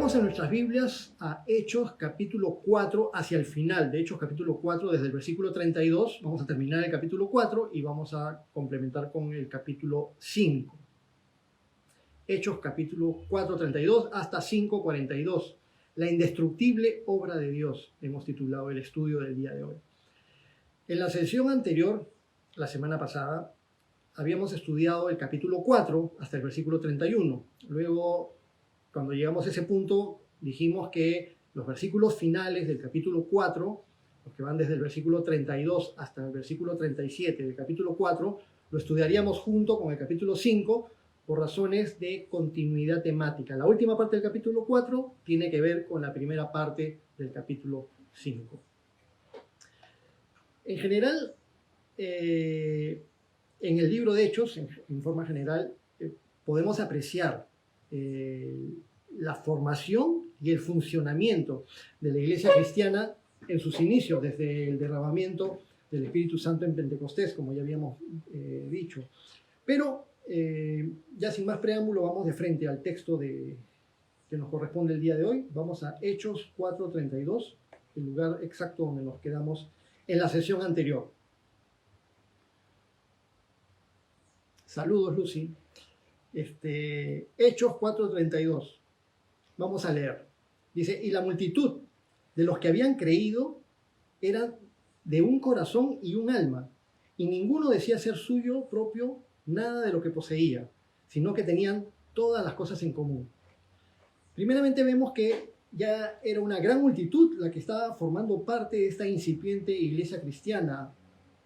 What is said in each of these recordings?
Vayamos en nuestras Biblias a Hechos capítulo 4 hacia el final de Hechos capítulo 4 desde el versículo 32. Vamos a terminar el capítulo 4 y vamos a complementar con el capítulo 5. Hechos capítulo 4, 32 hasta 5, 42. La indestructible obra de Dios, hemos titulado el estudio del día de hoy. En la sesión anterior, la semana pasada, habíamos estudiado el capítulo 4 hasta el versículo 31. Luego, cuando llegamos a ese punto, dijimos que los versículos finales del capítulo 4, los que van desde el versículo 32 hasta el versículo 37 del capítulo 4, lo estudiaríamos junto con el capítulo 5 por razones de continuidad temática. La última parte del capítulo 4 tiene que ver con la primera parte del capítulo 5. En general, en el libro de Hechos, en forma general, podemos apreciar la formación y el funcionamiento de la iglesia cristiana en sus inicios, desde el derramamiento del Espíritu Santo en Pentecostés, como ya habíamos dicho. Pero ya sin más preámbulo, vamos de frente al texto que nos corresponde el día de hoy. Vamos a Hechos 4:32, el lugar exacto donde nos quedamos en la sesión anterior. Saludos, Lucy. Hechos 4:32. Vamos a leer. Dice, y la multitud de los que habían creído eran de un corazón y un alma, y ninguno decía ser suyo propio nada de lo que poseía, sino que tenían todas las cosas en común. Primeramente vemos que ya era una gran multitud la que estaba formando parte de esta incipiente iglesia cristiana.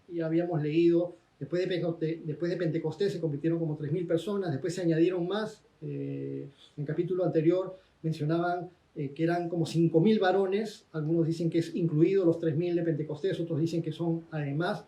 Ya habíamos leído, después de Pentecostés se convirtieron como 3.000 personas, después se añadieron más. En el capítulo anterior mencionaban que eran como 5.000 varones, algunos dicen que es incluido los 3.000 de Pentecostés, otros dicen que son además,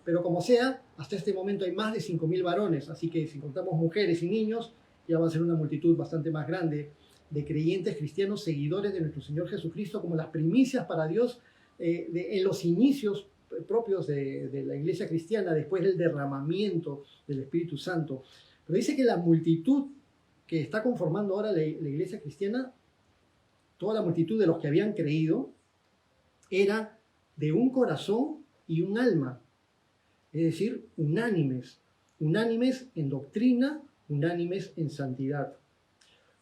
pero como sea, hasta este momento hay más de 5.000 varones, así que si contamos mujeres y niños, ya va a ser una multitud bastante más grande de creyentes cristianos, seguidores de nuestro Señor Jesucristo, como las primicias para Dios en los inicios propios de la iglesia cristiana, después del derramamiento del Espíritu Santo. Pero dice que la multitud que está conformando ahora la iglesia cristiana, toda la multitud de los que habían creído, era de un corazón y un alma, es decir, unánimes en doctrina, unánimes en santidad.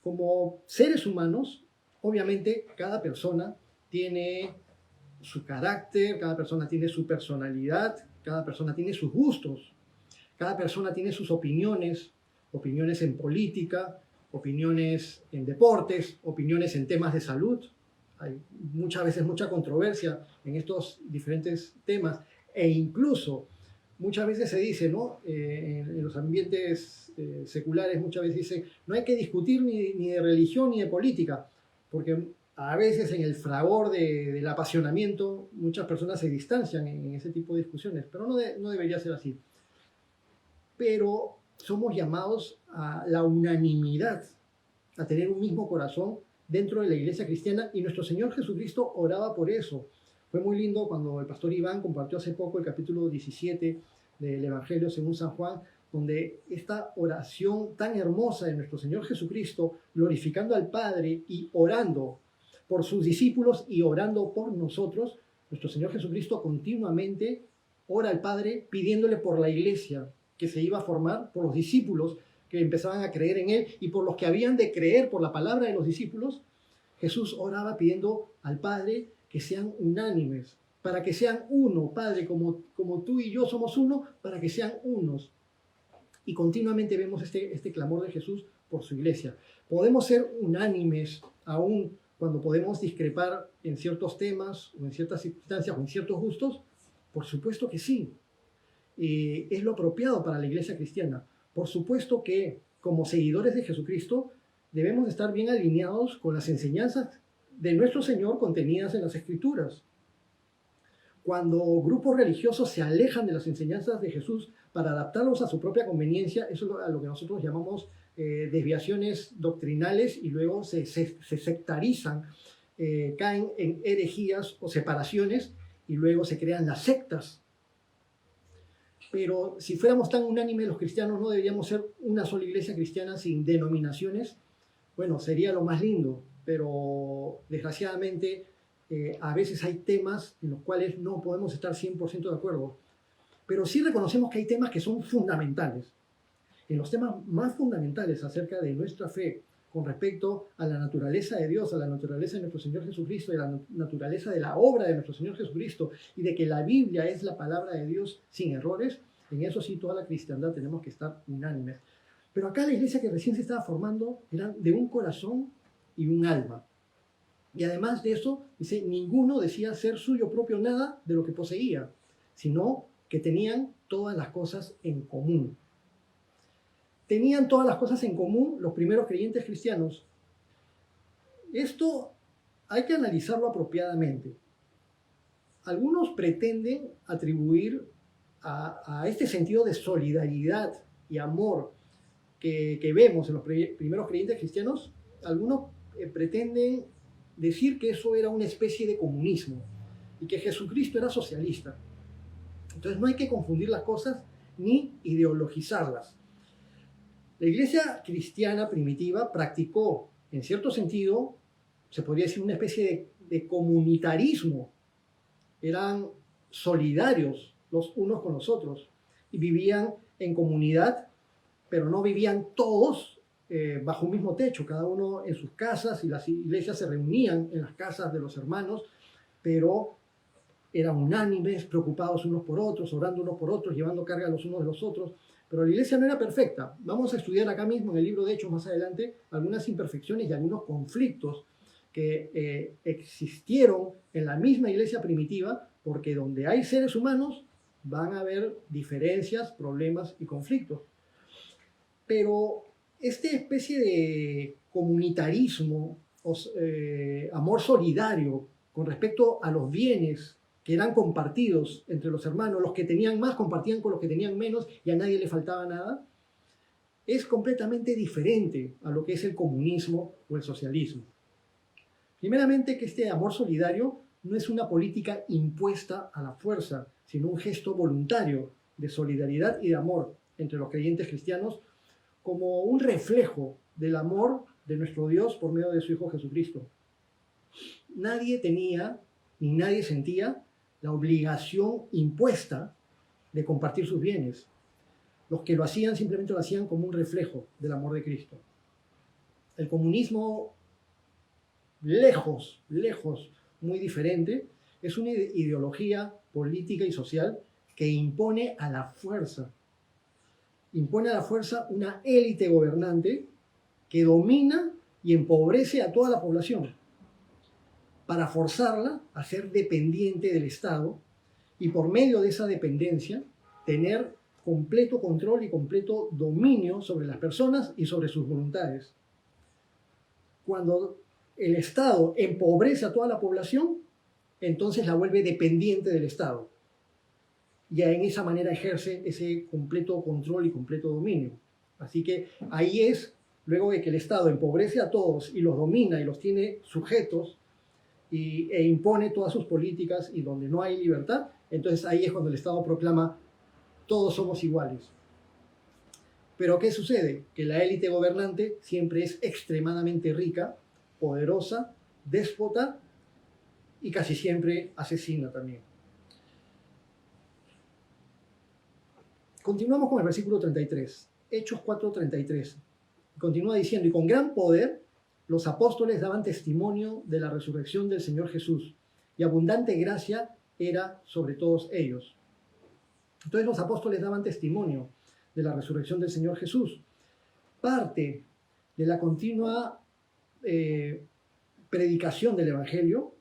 Como seres humanos, obviamente cada persona tiene su carácter, cada persona tiene su personalidad, cada persona tiene sus gustos, cada persona tiene sus opiniones en política, opiniones en deportes, opiniones en temas de salud. Hay muchas veces mucha controversia en estos diferentes temas, e incluso muchas veces se dice, ¿no? En los ambientes seculares muchas veces dice, no hay que discutir ni de religión ni de política, porque a veces en el fragor del apasionamiento muchas personas se distancian en ese tipo de discusiones, pero no debería ser así. Pero somos llamados a la unanimidad, a tener un mismo corazón dentro de la iglesia cristiana, y nuestro Señor Jesucristo oraba por eso. Fue muy lindo cuando el pastor Iván compartió hace poco el capítulo 17 del Evangelio según San Juan, donde esta oración tan hermosa de nuestro Señor Jesucristo, glorificando al Padre y orando por sus discípulos y orando por nosotros, nuestro Señor Jesucristo continuamente ora al Padre pidiéndole por la iglesia que se iba a formar, por los discípulos que empezaban a creer en Él y por los que habían de creer por la palabra de los discípulos. Jesús oraba pidiendo al Padre que sean unánimes, para que sean uno, Padre, como tú y yo somos uno, para que sean unos. Y continuamente vemos este clamor de Jesús por su iglesia. ¿Podemos ser unánimes aún cuando podemos discrepar en ciertos temas o en ciertas circunstancias o en ciertos gustos? Por supuesto que sí. Es lo apropiado para la iglesia cristiana. Por supuesto que como seguidores de Jesucristo debemos estar bien alineados con las enseñanzas de nuestro Señor contenidas en las Escrituras. Cuando grupos religiosos se alejan de las enseñanzas de Jesús para adaptarlos a su propia conveniencia, eso es a lo que nosotros llamamos desviaciones doctrinales, y luego se sectarizan, caen en herejías o separaciones, y luego se crean las sectas. Pero si fuéramos tan unánimes los cristianos, ¿no deberíamos ser una sola iglesia cristiana sin denominaciones? Bueno, sería lo más lindo. pero desgraciadamente a veces hay temas en los cuales no podemos estar 100% de acuerdo, pero sí reconocemos que hay temas que son fundamentales. En los temas más fundamentales acerca de nuestra fe con respecto a la naturaleza de Dios, a la naturaleza de nuestro Señor Jesucristo, de la naturaleza de la obra de nuestro Señor Jesucristo y de que la Biblia es la palabra de Dios sin errores, en eso sí toda la cristiandad tenemos que estar unánimes. Pero acá la iglesia que recién se estaba formando era de un corazón y un alma. Y además de eso, dice, ninguno decía ser suyo propio nada de lo que poseía, sino que tenían todas las cosas en común. Tenían todas las cosas en común los primeros creyentes cristianos. Esto hay que analizarlo apropiadamente. Algunos pretenden atribuir a este sentido de solidaridad y amor que vemos en los primeros creyentes cristianos, algunos pretenden decir que eso era una especie de comunismo y que Jesucristo era socialista. Entonces no hay que confundir las cosas ni ideologizarlas. La iglesia cristiana primitiva practicó, en cierto sentido, se podría decir una especie de comunitarismo. Eran solidarios los unos con los otros y vivían en comunidad, pero no vivían todos bajo un mismo techo, cada uno en sus casas, y las iglesias se reunían en las casas de los hermanos, pero eran unánimes, preocupados unos por otros, orando unos por otros, llevando carga los unos de los otros. Pero la iglesia no era perfecta. Vamos a estudiar acá mismo en el libro de Hechos más adelante algunas imperfecciones y algunos conflictos que existieron en la misma iglesia primitiva, porque donde hay seres humanos van a haber diferencias, problemas y conflictos. Pero esta especie de comunitarismo, amor solidario con respecto a los bienes que eran compartidos entre los hermanos, los que tenían más compartían con los que tenían menos y a nadie le faltaba nada, es completamente diferente a lo que es el comunismo o el socialismo. Primeramente, que este amor solidario no es una política impuesta a la fuerza, sino un gesto voluntario de solidaridad y de amor entre los creyentes cristianos, como un reflejo del amor de nuestro Dios por medio de su Hijo Jesucristo. Nadie tenía ni nadie sentía la obligación impuesta de compartir sus bienes. Los que lo hacían simplemente lo hacían como un reflejo del amor de Cristo. El comunismo, lejos, muy diferente, es una ideología política y social que impone a la fuerza una élite gobernante que domina y empobrece a toda la población para forzarla a ser dependiente del Estado y por medio de esa dependencia tener completo control y completo dominio sobre las personas y sobre sus voluntades. Cuando el Estado empobrece a toda la población, entonces la vuelve dependiente del Estado. Y en esa manera ejerce ese completo control y completo dominio. Así que ahí es, luego de que el Estado empobrece a todos y los domina y los tiene sujetos e impone todas sus políticas y donde no hay libertad, entonces ahí es cuando el Estado proclama todos somos iguales. Pero ¿qué sucede? Que la élite gobernante siempre es extremadamente rica, poderosa, déspota y casi siempre asesina también. Continuamos con el versículo 33, Hechos 4:33. Continúa diciendo, y con gran poder los apóstoles daban testimonio de la resurrección del Señor Jesús, y abundante gracia era sobre todos ellos. Entonces los apóstoles daban testimonio de la resurrección del Señor Jesús. Parte de la continua predicación del Evangelio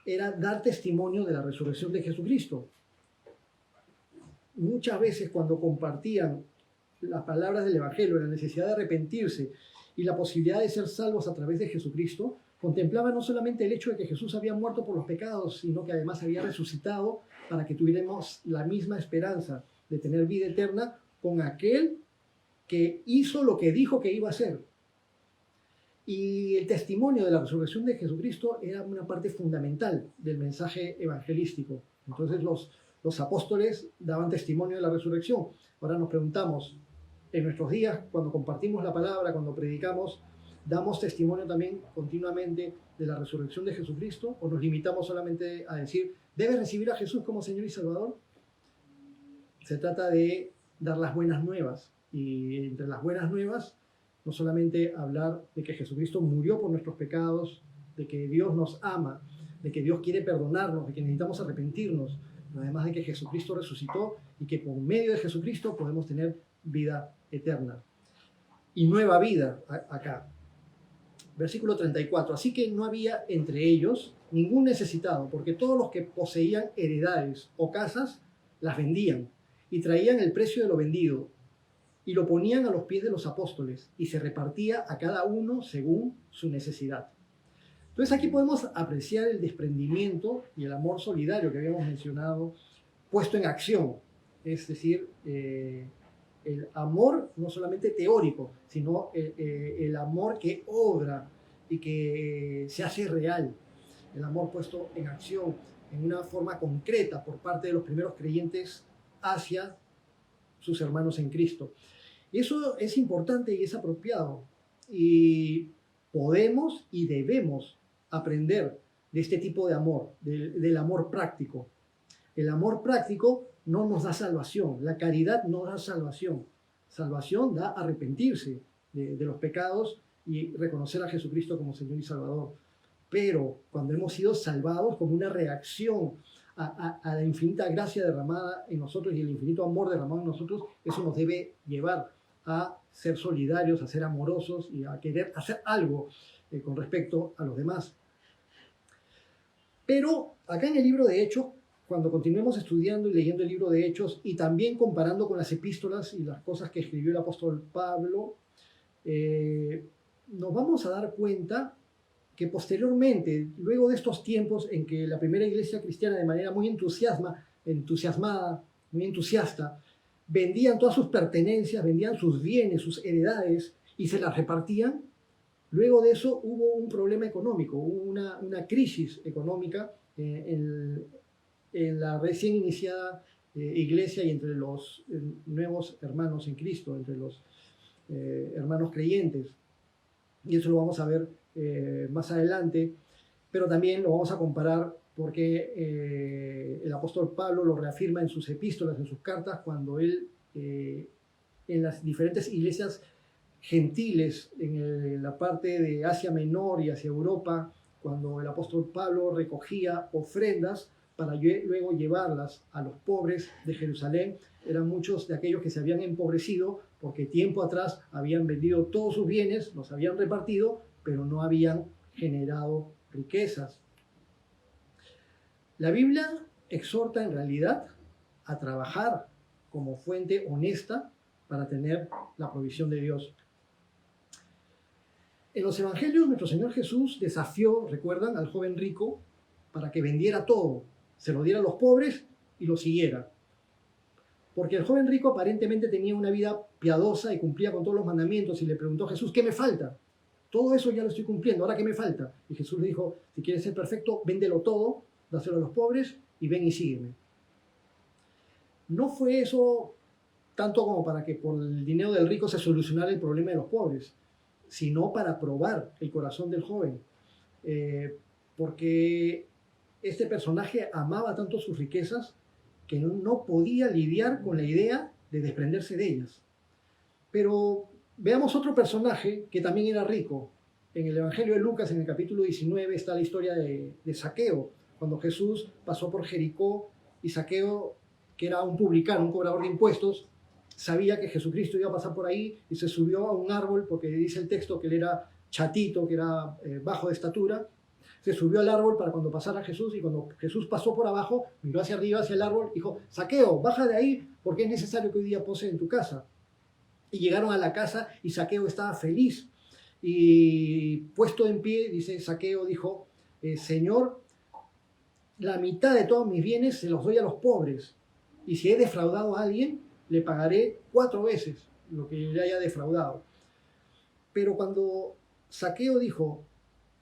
era dar testimonio de la resurrección de Jesucristo. Muchas veces cuando compartían las palabras del Evangelio, la necesidad de arrepentirse y la posibilidad de ser salvos a través de Jesucristo, contemplaban no solamente el hecho de que Jesús había muerto por los pecados, sino que además había resucitado para que tuviéramos la misma esperanza de tener vida eterna con aquel que hizo lo que dijo que iba a hacer. Y el testimonio de la resurrección de Jesucristo era una parte fundamental del mensaje evangelístico. Entonces los apóstoles daban testimonio de la resurrección. Ahora nos preguntamos, en nuestros días, cuando compartimos la palabra, cuando predicamos, ¿Damos testimonio también continuamente de la resurrección de Jesucristo o nos limitamos solamente a decir, ¿debes recibir a Jesús como Señor y Salvador? Se trata de dar las buenas nuevas, y entre las buenas nuevas no solamente hablar de que Jesucristo murió por nuestros pecados, de que Dios nos ama, de que Dios quiere perdonarnos, de que necesitamos arrepentirnos, pero además de que Jesucristo resucitó y que por medio de Jesucristo podemos tener vida eterna y nueva vida acá. Versículo 34. Así que no había entre ellos ningún necesitado, porque todos los que poseían heredades o casas las vendían y traían el precio de lo vendido y lo ponían a los pies de los apóstoles y se repartía a cada uno según su necesidad. Entonces aquí podemos apreciar el desprendimiento y el amor solidario que habíamos mencionado puesto en acción, es decir, el amor no solamente teórico, sino el amor que obra y que se hace real, el amor puesto en acción, en una forma concreta por parte de los primeros creyentes hacia sus hermanos en Cristo. Y eso es importante y es apropiado, y podemos y debemos aprender de este tipo de amor, del amor práctico. El amor práctico no nos da salvación, la caridad no da salvación. Salvación da arrepentirse de los pecados y reconocer a Jesucristo como Señor y Salvador. Pero cuando hemos sido salvados como una reacción a la infinita gracia derramada en nosotros y el infinito amor derramado en nosotros, eso nos debe llevar a ser solidarios, a ser amorosos y a querer hacer algo con respecto a los demás. Pero acá en el libro de Hechos, cuando continuemos estudiando y leyendo el libro de Hechos y también comparando con las epístolas y las cosas que escribió el apóstol Pablo, nos vamos a dar cuenta que posteriormente, luego de estos tiempos en que la primera iglesia cristiana de manera muy entusiasmada, muy entusiasta, vendían todas sus pertenencias, vendían sus bienes, sus heredades y se las repartían, luego de eso hubo un problema económico, hubo una crisis económica en la recién iniciada iglesia y entre los nuevos hermanos en Cristo, entre los hermanos creyentes. Y eso lo vamos a ver más adelante, pero también lo vamos a comparar porque el apóstol Pablo lo reafirma en sus epístolas, en sus cartas, cuando él en las diferentes iglesias gentiles en la parte de Asia Menor y hacia Europa, cuando el apóstol Pablo recogía ofrendas para luego llevarlas a los pobres de Jerusalén. Eran muchos de aquellos que se habían empobrecido porque tiempo atrás habían vendido todos sus bienes, los habían repartido, pero no habían generado riquezas. La Biblia exhorta en realidad a trabajar como fuente honesta para tener la provisión de Dios. En los evangelios, nuestro Señor Jesús desafió, recuerdan, al joven rico para que vendiera todo, se lo diera a los pobres y lo siguiera. Porque el joven rico aparentemente tenía una vida piadosa y cumplía con todos los mandamientos, y le preguntó a Jesús, ¿qué me falta? Todo eso ya lo estoy cumpliendo, ¿ahora qué me falta? Y Jesús le dijo, si quieres ser perfecto, véndelo todo, dáselo a los pobres y ven y sígueme. No fue eso tanto como para que por el dinero del rico se solucionara el problema de los pobres, sino para probar el corazón del joven. Porque este personaje amaba tanto sus riquezas que no podía lidiar con la idea de desprenderse de ellas. Pero veamos otro personaje que también era rico. En el Evangelio de Lucas, en el capítulo 19, está la historia de Zaqueo, cuando Jesús pasó por Jericó y Zaqueo, que era un publicano, un cobrador de impuestos, sabía que Jesucristo iba a pasar por ahí y se subió a un árbol, porque dice el texto que él era chatito, que era bajo de estatura. Se subió al árbol para cuando pasara Jesús, y cuando Jesús pasó por abajo, miró hacia arriba, hacia el árbol, dijo, Zaqueo, baja de ahí porque es necesario que hoy día pose en tu casa. Y llegaron a la casa y Zaqueo estaba feliz. Y puesto en pie, dice Zaqueo, dijo, Señor, la mitad de todos mis bienes se los doy a los pobres. Y si he defraudado a alguien, le pagaré 4 veces lo que le haya defraudado. Pero cuando Zaqueo dijo,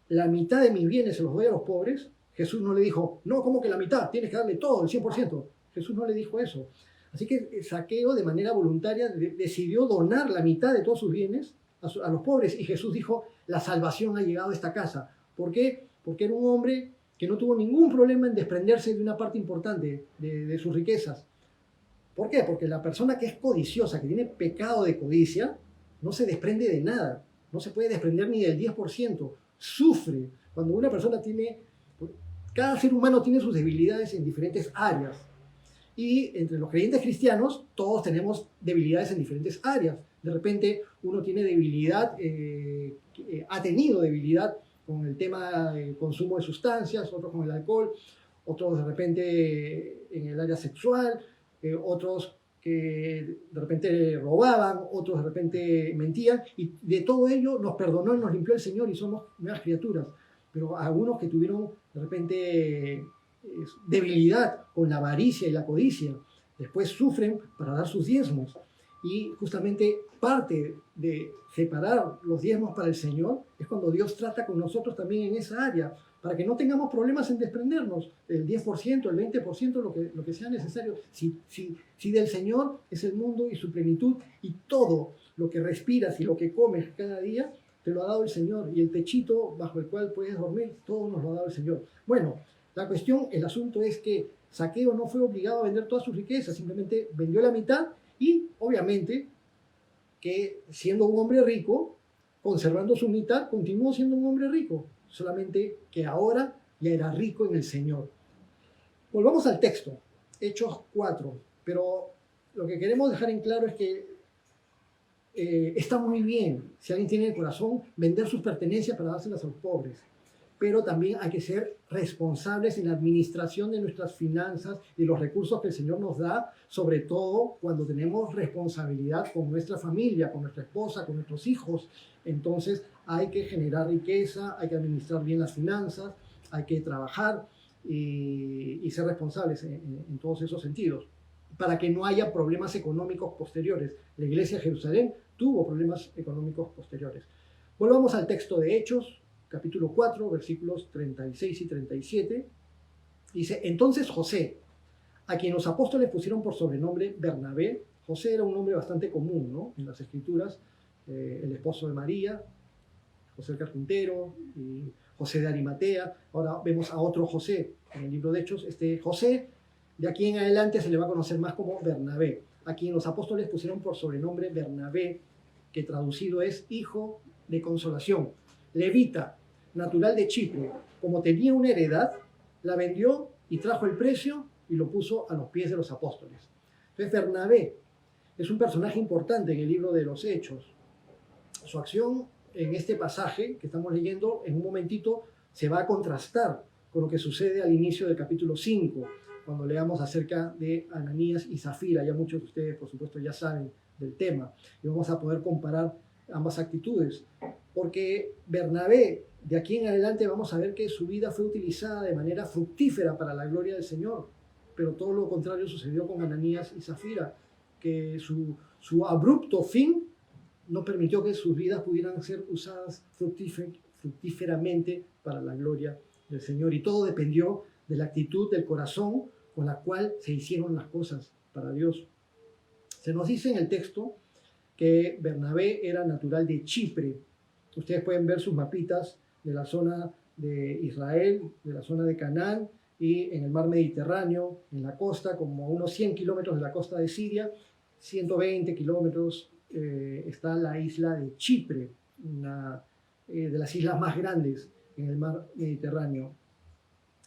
la mitad de mis bienes se los doy a los pobres, Jesús no le dijo, no, ¿cómo que la mitad? Tienes que darle todo, el 100%. Jesús no le dijo eso. Así que Zaqueo, de manera voluntaria, decidió donar la mitad de todos sus bienes a los pobres. Y Jesús dijo, la salvación ha llegado a esta casa. ¿Por qué? Porque era un hombre que no tuvo ningún problema en desprenderse de una parte importante de sus riquezas. ¿Por qué? Porque la persona que es codiciosa, que tiene pecado de codicia, no se desprende de nada. No se puede desprender ni del 10%. Sufre. Cuando una persona tiene... Cada ser humano tiene sus debilidades en diferentes áreas. Y entre los creyentes cristianos, todos tenemos debilidades en diferentes áreas. De repente, uno tiene debilidad, ha tenido debilidad con el tema del consumo de sustancias, otros con el alcohol, otros de repente en el área sexual, otros que de repente robaban, otros de repente mentían, y de todo ello nos perdonó y nos limpió el Señor y somos nuevas criaturas. Pero algunos que tuvieron de repente debilidad con la avaricia y la codicia, después sufren para dar sus diezmos. Y justamente parte de separar los diezmos para el Señor es cuando Dios trata con nosotros también en esa área, para que no tengamos problemas en desprendernos el 10%, el 20%, lo que sea necesario. Si del Señor es el mundo y su plenitud, y todo lo que respiras y lo que comes cada día, te lo ha dado el Señor, y el techito bajo el cual puedes dormir, todo nos lo ha dado el Señor. Bueno, la cuestión, el asunto es que Zaqueo no fue obligado a vender todas sus riquezas, simplemente vendió la mitad y obviamente que siendo un hombre rico, conservando su mitad, continuó siendo un hombre rico, solamente que ahora ya era rico en el Señor. Volvamos al texto, Hechos 4, pero lo que queremos dejar en claro es que está muy bien, si alguien tiene el corazón, vender sus pertenencias para dárselas a los pobres, pero también hay que ser responsables en la administración de nuestras finanzas y los recursos que el Señor nos da, sobre todo cuando tenemos responsabilidad con nuestra familia, con nuestra esposa, con nuestros hijos. Entonces hay que generar riqueza, hay que administrar bien las finanzas, hay que trabajar y ser responsables en todos esos sentidos, para que no haya problemas económicos posteriores. La iglesia de Jerusalén tuvo problemas económicos posteriores. Volvamos al texto de Hechos, capítulo 4, versículos 36 y 37. Dice, entonces José, a quien los apóstoles pusieron por sobrenombre Bernabé, José era un nombre bastante común, ¿no?, en las escrituras, el esposo de María, José el carpintero, y José de Arimatea. Ahora vemos a otro José en el libro de Hechos. Este José, de aquí en adelante se le va a conocer más como Bernabé, a quien los apóstoles pusieron por sobrenombre Bernabé, que traducido es hijo de consolación. Levita, natural de Chipre, como tenía una heredad, la vendió y trajo el precio y lo puso a los pies de los apóstoles. Entonces Bernabé es un personaje importante en el libro de los Hechos. Su acción en este pasaje que estamos leyendo, en un momentito, se va a contrastar con lo que sucede al inicio del capítulo 5, cuando leamos acerca de Ananías y Zafira. Ya muchos de ustedes, por supuesto, ya saben del tema, y vamos a poder comparar ambas actitudes, porque Bernabé, de aquí en adelante vamos a ver que su vida fue utilizada de manera fructífera para la gloria del Señor, pero todo lo contrario sucedió con Ananías y Zafira, que su abrupto fin no permitió que sus vidas pudieran ser usadas fructíferamente para la gloria del Señor, y todo dependió de la actitud del corazón con la cual se hicieron las cosas para Dios. Se nos dice en el texto que Bernabé era natural de Chipre. Ustedes pueden ver sus mapitas de la zona de Israel, de la zona de Canaán y en el mar Mediterráneo, en la costa, como a unos 100 kilómetros de la costa de Siria, 120 kilómetros está la isla de Chipre, una de las islas más grandes en el mar Mediterráneo.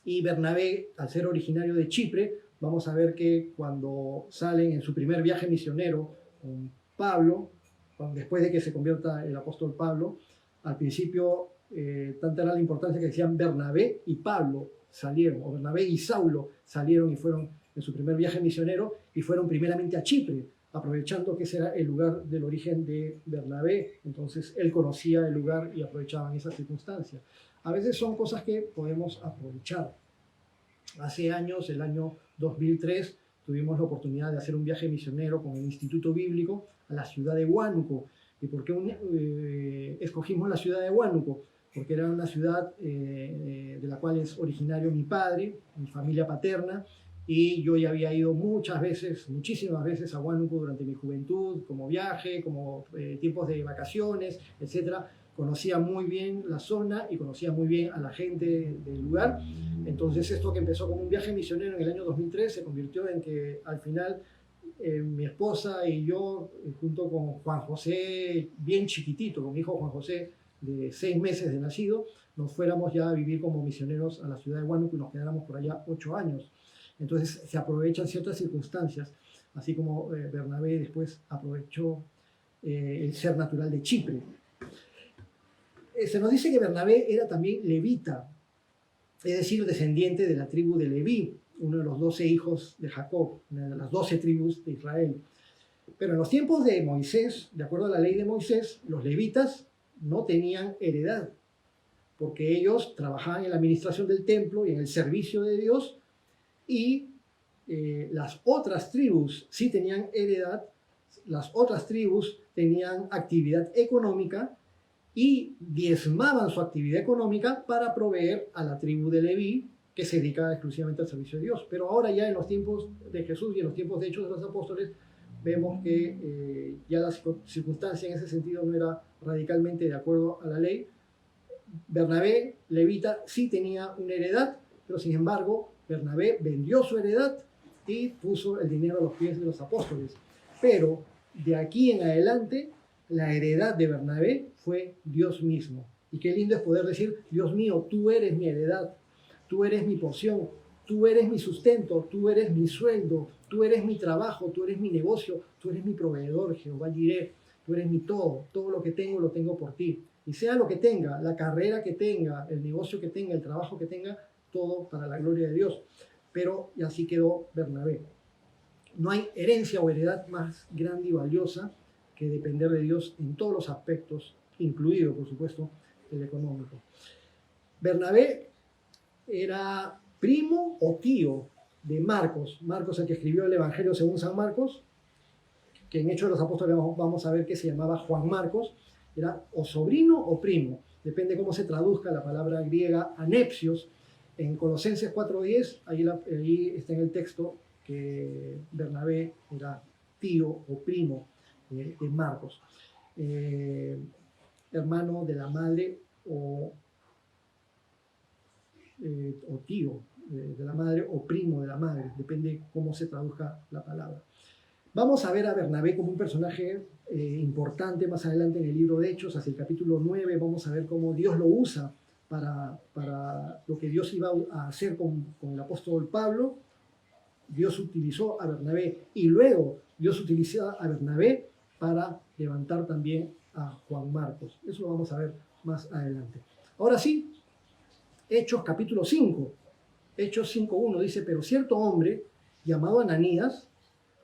Y Bernabé, al ser originario de Chipre, vamos a ver que cuando salen en su primer viaje misionero con Pablo, después de que se convierta el apóstol Pablo, al principio tanta era la importancia que decían Bernabé y Pablo salieron, o Bernabé y Saulo salieron y fueron en su primer viaje misionero y fueron primeramente a Chipre, aprovechando que ese era el lugar del origen de Bernabé. Entonces él conocía el lugar y aprovechaban esas circunstancias. A veces son cosas que podemos aprovechar. Hace años, el año 2003, tuvimos la oportunidad de hacer un viaje misionero con el Instituto Bíblico a la ciudad de Huánuco. ¿Y por qué escogimos la ciudad de Huánuco? Porque era una ciudad de la cual es originario mi padre, mi familia paterna, y yo ya había ido muchas veces, muchísimas veces a Huánuco durante mi juventud, como viaje, como tiempos de vacaciones, etcétera. Conocía muy bien la zona y conocía muy bien a la gente del lugar. Entonces esto que empezó como un viaje misionero en el año 2003 se convirtió en que al final mi esposa y yo, junto con Juan José, bien chiquitito, con mi hijo Juan José de 6 meses de nacido, nos fuéramos ya a vivir como misioneros a la ciudad de Huánuco y nos quedáramos por allá 8 años. Entonces se aprovechan ciertas circunstancias, así como Bernabé después aprovechó el ser natural de Chipre. Se nos dice que Bernabé era también levita, es decir, descendiente de la tribu de Leví, uno de los 12 hijos de Jacob, una de las 12 tribus de Israel. Pero en los tiempos de Moisés, de acuerdo a la ley de Moisés, los levitas no tenían heredad, porque ellos trabajaban en la administración del templo y en el servicio de Dios, y las otras tribus sí tenían heredad, las otras tribus tenían actividad económica y diezmaban su actividad económica para proveer a la tribu de Leví, que se dedicaba exclusivamente al servicio de Dios. Pero ahora ya en los tiempos de Jesús y en los tiempos de Hechos de los Apóstoles, vemos que ya la circunstancia en ese sentido no era radicalmente de acuerdo a la ley. Bernabé, levita, sí tenía una heredad, pero sin embargo, Bernabé vendió su heredad y puso el dinero a los pies de los apóstoles. Pero de aquí en adelante, la heredad de Bernabé fue Dios mismo. Y qué lindo es poder decir, Dios mío, tú eres mi heredad, tú eres mi porción, tú eres mi sustento, tú eres mi sueldo, tú eres mi trabajo, tú eres mi negocio, tú eres mi proveedor, Jehová Jireh, tú eres mi todo, todo lo que tengo lo tengo por ti. Y sea lo que tenga, la carrera que tenga, el negocio que tenga, el trabajo que tenga, todo para la gloria de Dios. Pero y así quedó Bernabé. No hay herencia o heredad más grande y valiosa que depender de Dios en todos los aspectos, incluido, por supuesto, el económico. Bernabé era primo o tío de Marcos. Marcos, el que escribió el Evangelio según San Marcos, que en Hechos de los Apóstoles vamos a ver que se llamaba Juan Marcos, era o sobrino o primo, depende cómo se traduzca la palabra griega anepsios. En Colosenses 4:10, ahí está en el texto que Bernabé era tío o primo de Marcos, hermano de la madre o tío de la madre o primo de la madre, depende cómo se traduzca la palabra. Vamos a ver a Bernabé como un personaje importante más adelante en el libro de Hechos, hacia el capítulo 9, vamos a ver cómo Dios lo usa para lo que Dios iba a hacer con el apóstol Pablo. Dios utilizó a Bernabé y luego Dios utiliza a Bernabé para levantar también a Juan Marcos. Eso lo vamos a ver más adelante. Ahora sí, Hechos capítulo 5. Hechos 5:1 dice, pero cierto hombre llamado Ananías,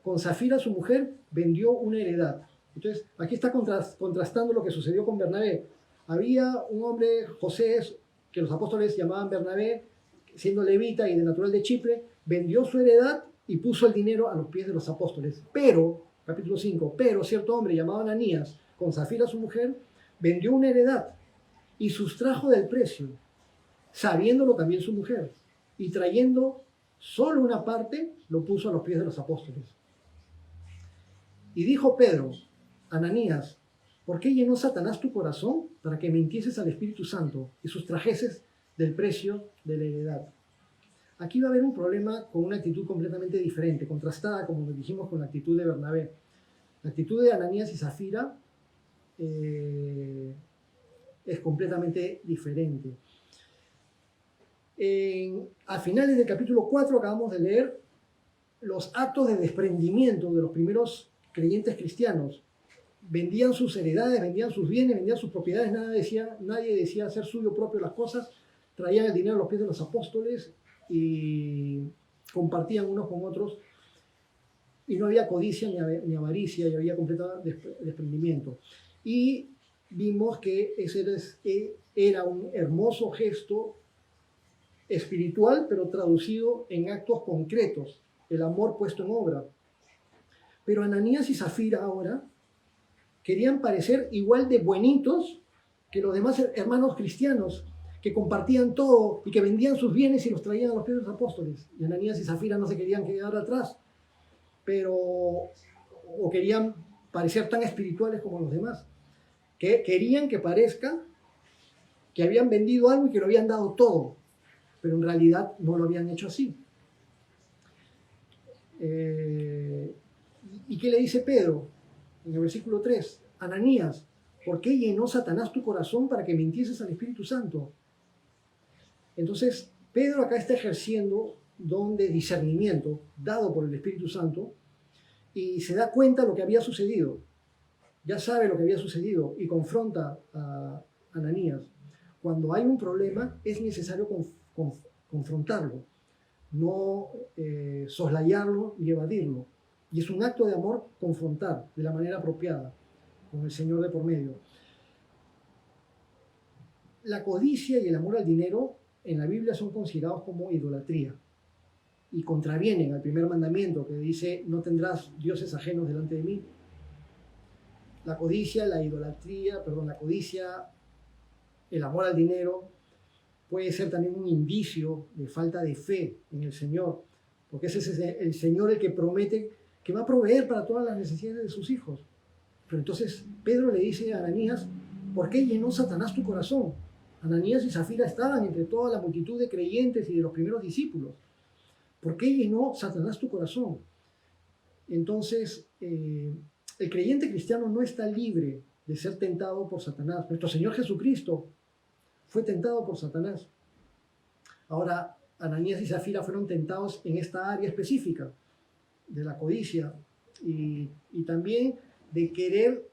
con Zafira su mujer, vendió una heredad. Entonces, aquí está contrastando lo que sucedió con Bernabé. Había un hombre, José, que los apóstoles llamaban Bernabé, siendo levita y de natural de Chipre, vendió su heredad y puso el dinero a los pies de los apóstoles. Pero, capítulo 5, pero cierto hombre llamado Ananías, con Zafira su mujer, vendió una heredad y sustrajo del precio, sabiéndolo también su mujer, y trayendo solo una parte, lo puso a los pies de los apóstoles. Y dijo Pedro, Ananías, ¿por qué llenó Satanás tu corazón para que mintieses al Espíritu Santo y sustrajeses del precio de la heredad? Aquí va a haber un problema con una actitud completamente diferente, contrastada, como nos dijimos, con la actitud de Bernabé. La actitud de Ananías y Zafira es completamente diferente. A finales del capítulo 4 acabamos de leer los actos de desprendimiento de los primeros creyentes cristianos. Vendían sus heredades, vendían sus bienes, vendían sus propiedades, nadie decía hacer suyo propio las cosas, traían el dinero a los pies de los apóstoles y compartían unos con otros, y no había codicia ni avaricia, y había completo desprendimiento. Y vimos que ese era un hermoso gesto espiritual, pero traducido en actos concretos, el amor puesto en obra. Pero Ananías y Zafira ahora querían parecer igual de buenitos que los demás hermanos cristianos, que compartían todo y que vendían sus bienes y los traían a los pies de los apóstoles. Y Ananías y Zafira no se querían quedar atrás, o querían parecer tan espirituales como los demás, que querían que parezca que habían vendido algo y que lo habían dado todo, pero en realidad no lo habían hecho así. ¿Y qué le dice Pedro en el versículo 3? Ananías, ¿por qué llenó Satanás tu corazón para que mintieses al Espíritu Santo? Entonces, Pedro acá está ejerciendo don de discernimiento dado por el Espíritu Santo y se da cuenta de lo que había sucedido. Ya sabe lo que había sucedido y confronta a Ananías. Cuando hay un problema es necesario confrontarlo, no soslayarlo y evadirlo. Y es un acto de amor confrontar de la manera apropiada, con el Señor de por medio. La codicia y el amor al dinero en la Biblia son considerados como idolatría y contravienen al primer mandamiento que dice: no tendrás dioses ajenos delante de mí. La codicia, el amor al dinero puede ser también un indicio de falta de fe en el Señor, porque ese es el Señor el que promete que va a proveer para todas las necesidades de sus hijos. Pero entonces Pedro le dice a Ananías: ¿por qué llenó Satanás tu corazón? Ananías y Zafira estaban entre toda la multitud de creyentes y de los primeros discípulos. ¿Por qué llenó Satanás tu corazón? Entonces, el creyente cristiano no está libre de ser tentado por Satanás. Nuestro Señor Jesucristo fue tentado por Satanás. Ahora, Ananías y Zafira fueron tentados en esta área específica de la codicia y también de querer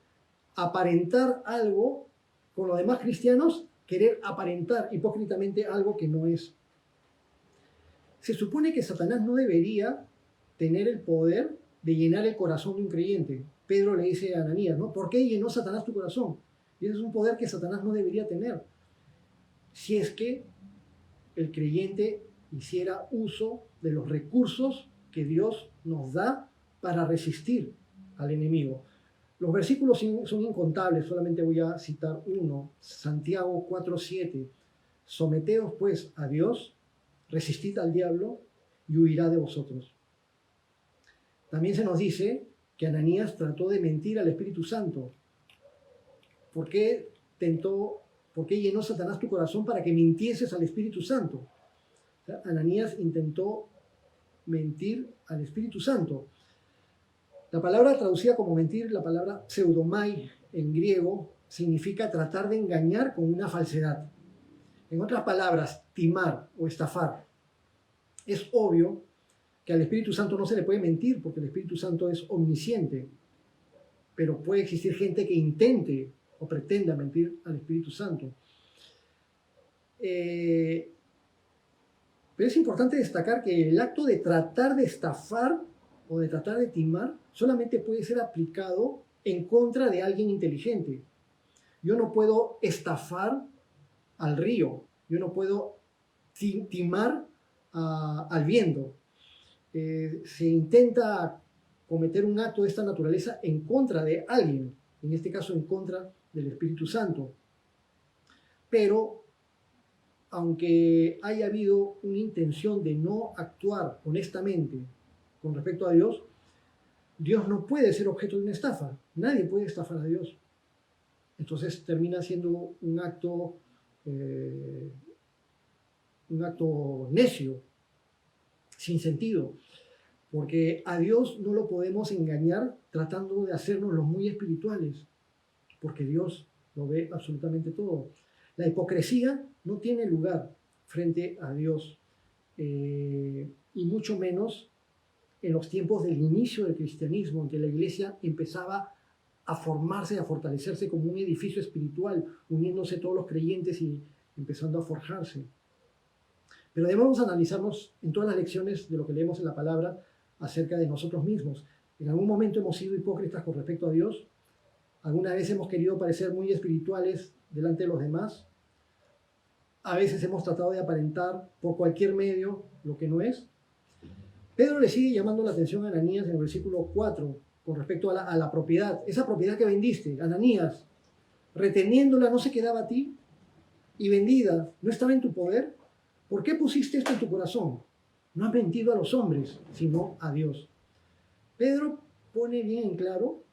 aparentar algo con los demás cristianos, querer aparentar hipócritamente algo que no es. Se supone que Satanás no debería tener el poder de llenar el corazón de un creyente. Pedro le dice a Ananías, ¿no? ¿Por qué llenó Satanás tu corazón? Y ese es un poder que Satanás no debería tener, si es que el creyente hiciera uso de los recursos que Dios nos da para resistir al enemigo. Los versículos son incontables, solamente voy a citar uno, Santiago 4:7. Someteos pues a Dios, resistid al diablo y huirá de vosotros. También se nos dice que Ananías trató de mentir al Espíritu Santo. ¿Por qué llenó Satanás tu corazón para que mintieses al Espíritu Santo? O sea, Ananías intentó mentir al Espíritu Santo. La palabra traducida como mentir, la palabra pseudomai en griego, significa tratar de engañar con una falsedad. En otras palabras, timar o estafar. Es obvio que al Espíritu Santo no se le puede mentir porque el Espíritu Santo es omnisciente, pero puede existir gente que intente o pretenda mentir al Espíritu Santo. Pero es importante destacar que el acto de tratar de estafar o de tratar de timar solamente puede ser aplicado en contra de alguien inteligente. Yo no puedo estafar al río, yo no puedo timar al viento. Se intenta cometer un acto de esta naturaleza en contra de alguien, en este caso en contra del Espíritu Santo. Pero, aunque haya habido una intención de no actuar honestamente con respecto a Dios, Dios no puede ser objeto de una estafa. Nadie puede estafar a Dios. Entonces termina siendo un acto necio, sin sentido, porque a Dios no lo podemos engañar tratando de hacernos los muy espirituales, porque Dios lo ve absolutamente todo. La hipocresía no tiene lugar frente a Dios, y mucho menos en los tiempos del inicio del cristianismo, en que la iglesia empezaba a formarse, a fortalecerse como un edificio espiritual, uniéndose todos los creyentes y empezando a forjarse. Pero debemos analizarnos en todas las lecciones de lo que leemos en la palabra acerca de nosotros mismos. ¿En algún momento hemos sido hipócritas con respecto a Dios? ¿Alguna vez hemos querido parecer muy espirituales delante de los demás? A veces hemos tratado de aparentar por cualquier medio lo que no es. Pedro le sigue llamando la atención a Ananías en el versículo 4 con respecto a la propiedad. Esa propiedad que vendiste, Ananías, reteniéndola, ¿no se quedaba a ti? y vendida no estaba en tu poder? ¿Por qué pusiste esto en tu corazón? No has mentido a los hombres, sino a Dios. Pedro pone bien en claro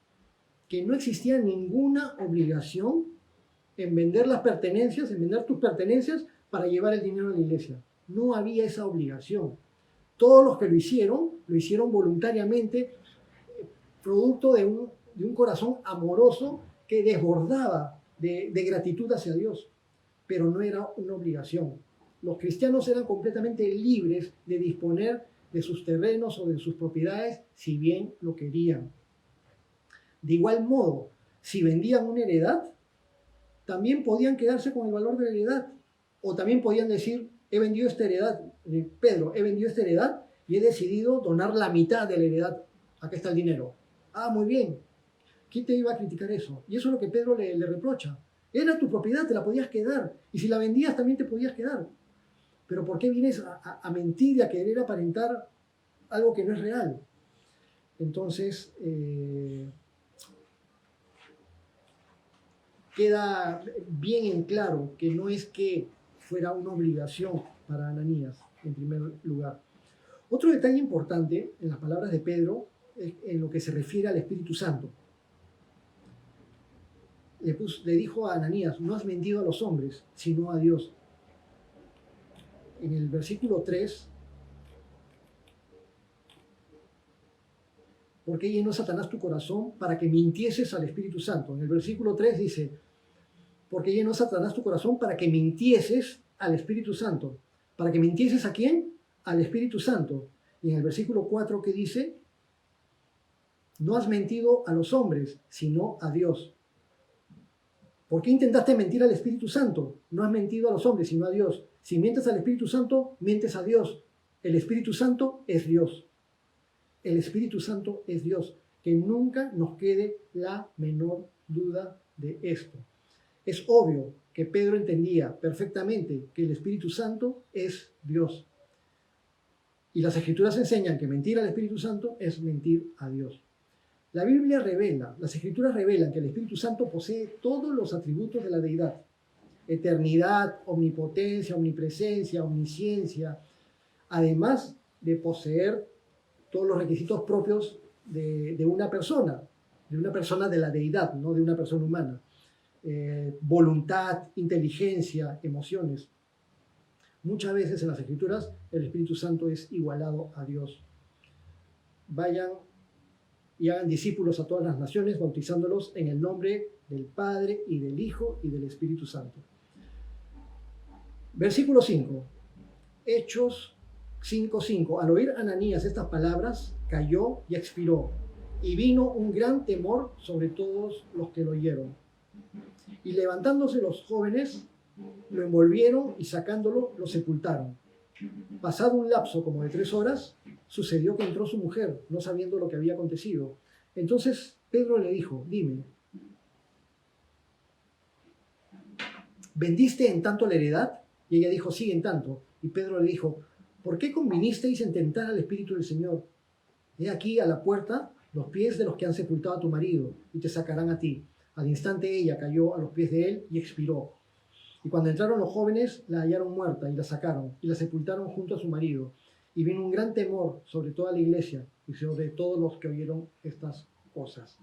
que no existía ninguna obligación en vender las pertenencias, en vender tus pertenencias para llevar el dinero a la iglesia. No había esa obligación. Todos los que lo hicieron voluntariamente, producto de un corazón amoroso que desbordaba de gratitud hacia Dios, pero no era una obligación. Los cristianos eran completamente libres de disponer de sus terrenos o de sus propiedades si bien lo querían. De igual modo, si vendían una heredad, también podían quedarse con el valor de la heredad, o también podían decir, he vendido esta heredad, Pedro, he vendido esta heredad y he decidido donar la mitad de la heredad. Acá está el dinero. Ah, muy bien. ¿Quién te iba a criticar eso? Y eso es lo que Pedro le reprocha. Era tu propiedad, te la podías quedar. Y si la vendías, también te podías quedar. Pero ¿por qué vienes a mentir y a querer aparentar algo que no es real? Entonces, queda bien en claro que no es que fuera una obligación para Ananías, en primer lugar. Otro detalle importante en las palabras de Pedro es en lo que se refiere al Espíritu Santo. Le dijo a Ananías, no has mentido a los hombres, sino a Dios. En el versículo 3, ¿por qué llenó Satanás tu corazón para que mintieses al Espíritu Santo? En el versículo 3 dice, ¿por qué llenó Satanás tu corazón para que mintieses al Espíritu Santo? ¿Para que mintieses a quién? Al Espíritu Santo. Y en el versículo 4, ¿qué dice? No has mentido a los hombres, sino a Dios. ¿Por qué intentaste mentir al Espíritu Santo? No has mentido a los hombres, sino a Dios. Si mientes al Espíritu Santo, mientes a Dios. El Espíritu Santo es Dios. El Espíritu Santo es Dios. Que nunca nos quede la menor duda de esto. Es obvio que Pedro entendía perfectamente que el Espíritu Santo es Dios. Y las Escrituras enseñan que mentir al Espíritu Santo es mentir a Dios. La Biblia revela, las Escrituras revelan que el Espíritu Santo posee todos los atributos de la deidad. Eternidad, omnipotencia, omnipresencia, omnisciencia, además de poseer todos los requisitos propios de una persona de la deidad, no de una persona humana. Voluntad, inteligencia, emociones. Muchas veces en las Escrituras el Espíritu Santo es igualado a Dios. Vayan y hagan discípulos a todas las naciones, bautizándolos en el nombre del Padre y del Hijo y del Espíritu Santo. Versículo 5. Hechos 5:5. Al oír Ananías estas palabras, cayó y expiró, y vino un gran temor sobre todos los que lo oyeron. Y levantándose los jóvenes, lo envolvieron y sacándolo, lo sepultaron. Pasado un lapso como de 3 horas, sucedió que entró su mujer, no sabiendo lo que había acontecido. Entonces Pedro le dijo, dime, ¿vendiste en tanto la heredad? Y ella dijo, sí, en tanto. Y Pedro le dijo, ¿por qué convinisteis en tentar al Espíritu del Señor? He aquí a la puerta los pies de los que han sepultado a tu marido, y te sacarán a ti. Al instante ella cayó a los pies de él y expiró. Y cuando entraron los jóvenes, la hallaron muerta y la sacaron, y la sepultaron junto a su marido. Y vino un gran temor sobre toda la iglesia y sobre todos los que oyeron estas cosas.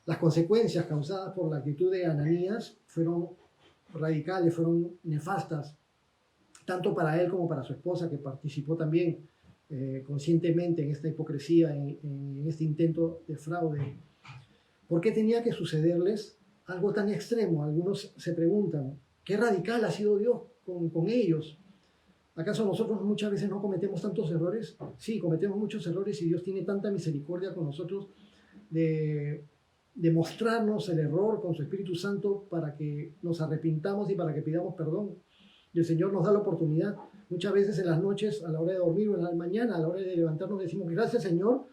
Las consecuencias causadas por la actitud de Ananías fueron radicales, fueron nefastas, tanto para él como para su esposa, que participó también conscientemente en esta hipocresía, en este intento de fraude. ¿Por qué tenía que sucederles algo tan extremo? Algunos se preguntan, ¿qué radical ha sido Dios con ellos? ¿Acaso nosotros muchas veces no cometemos tantos errores? Sí, cometemos muchos errores y Dios tiene tanta misericordia con nosotros de mostrarnos el error con su Espíritu Santo para que nos arrepintamos y para que pidamos perdón. Y el Señor nos da la oportunidad. Muchas veces en las noches, a la hora de dormir o en la mañana, a la hora de levantarnos, decimos, gracias Señor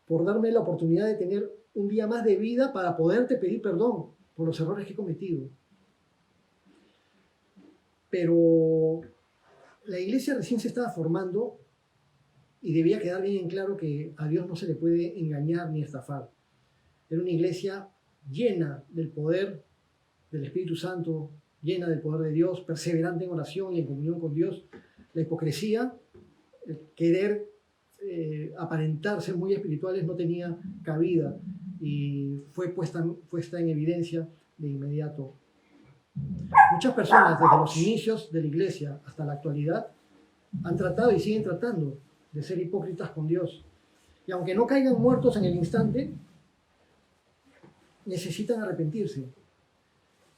por darme la oportunidad de tener un día más de vida para poderte pedir perdón por los errores que he cometido. Pero la iglesia recién se estaba formando y debía quedar bien en claro que a Dios no se le puede engañar ni estafar. Era una iglesia llena del poder del Espíritu Santo, llena del poder de Dios, perseverante en oración y en comunión con Dios. La hipocresía, el querer aparentar ser muy espirituales no tenía cabida y fue puesta en evidencia de inmediato. Muchas personas desde los inicios de la iglesia hasta la actualidad han tratado y siguen tratando de ser hipócritas con Dios. Y aunque no caigan muertos en el instante, necesitan arrepentirse.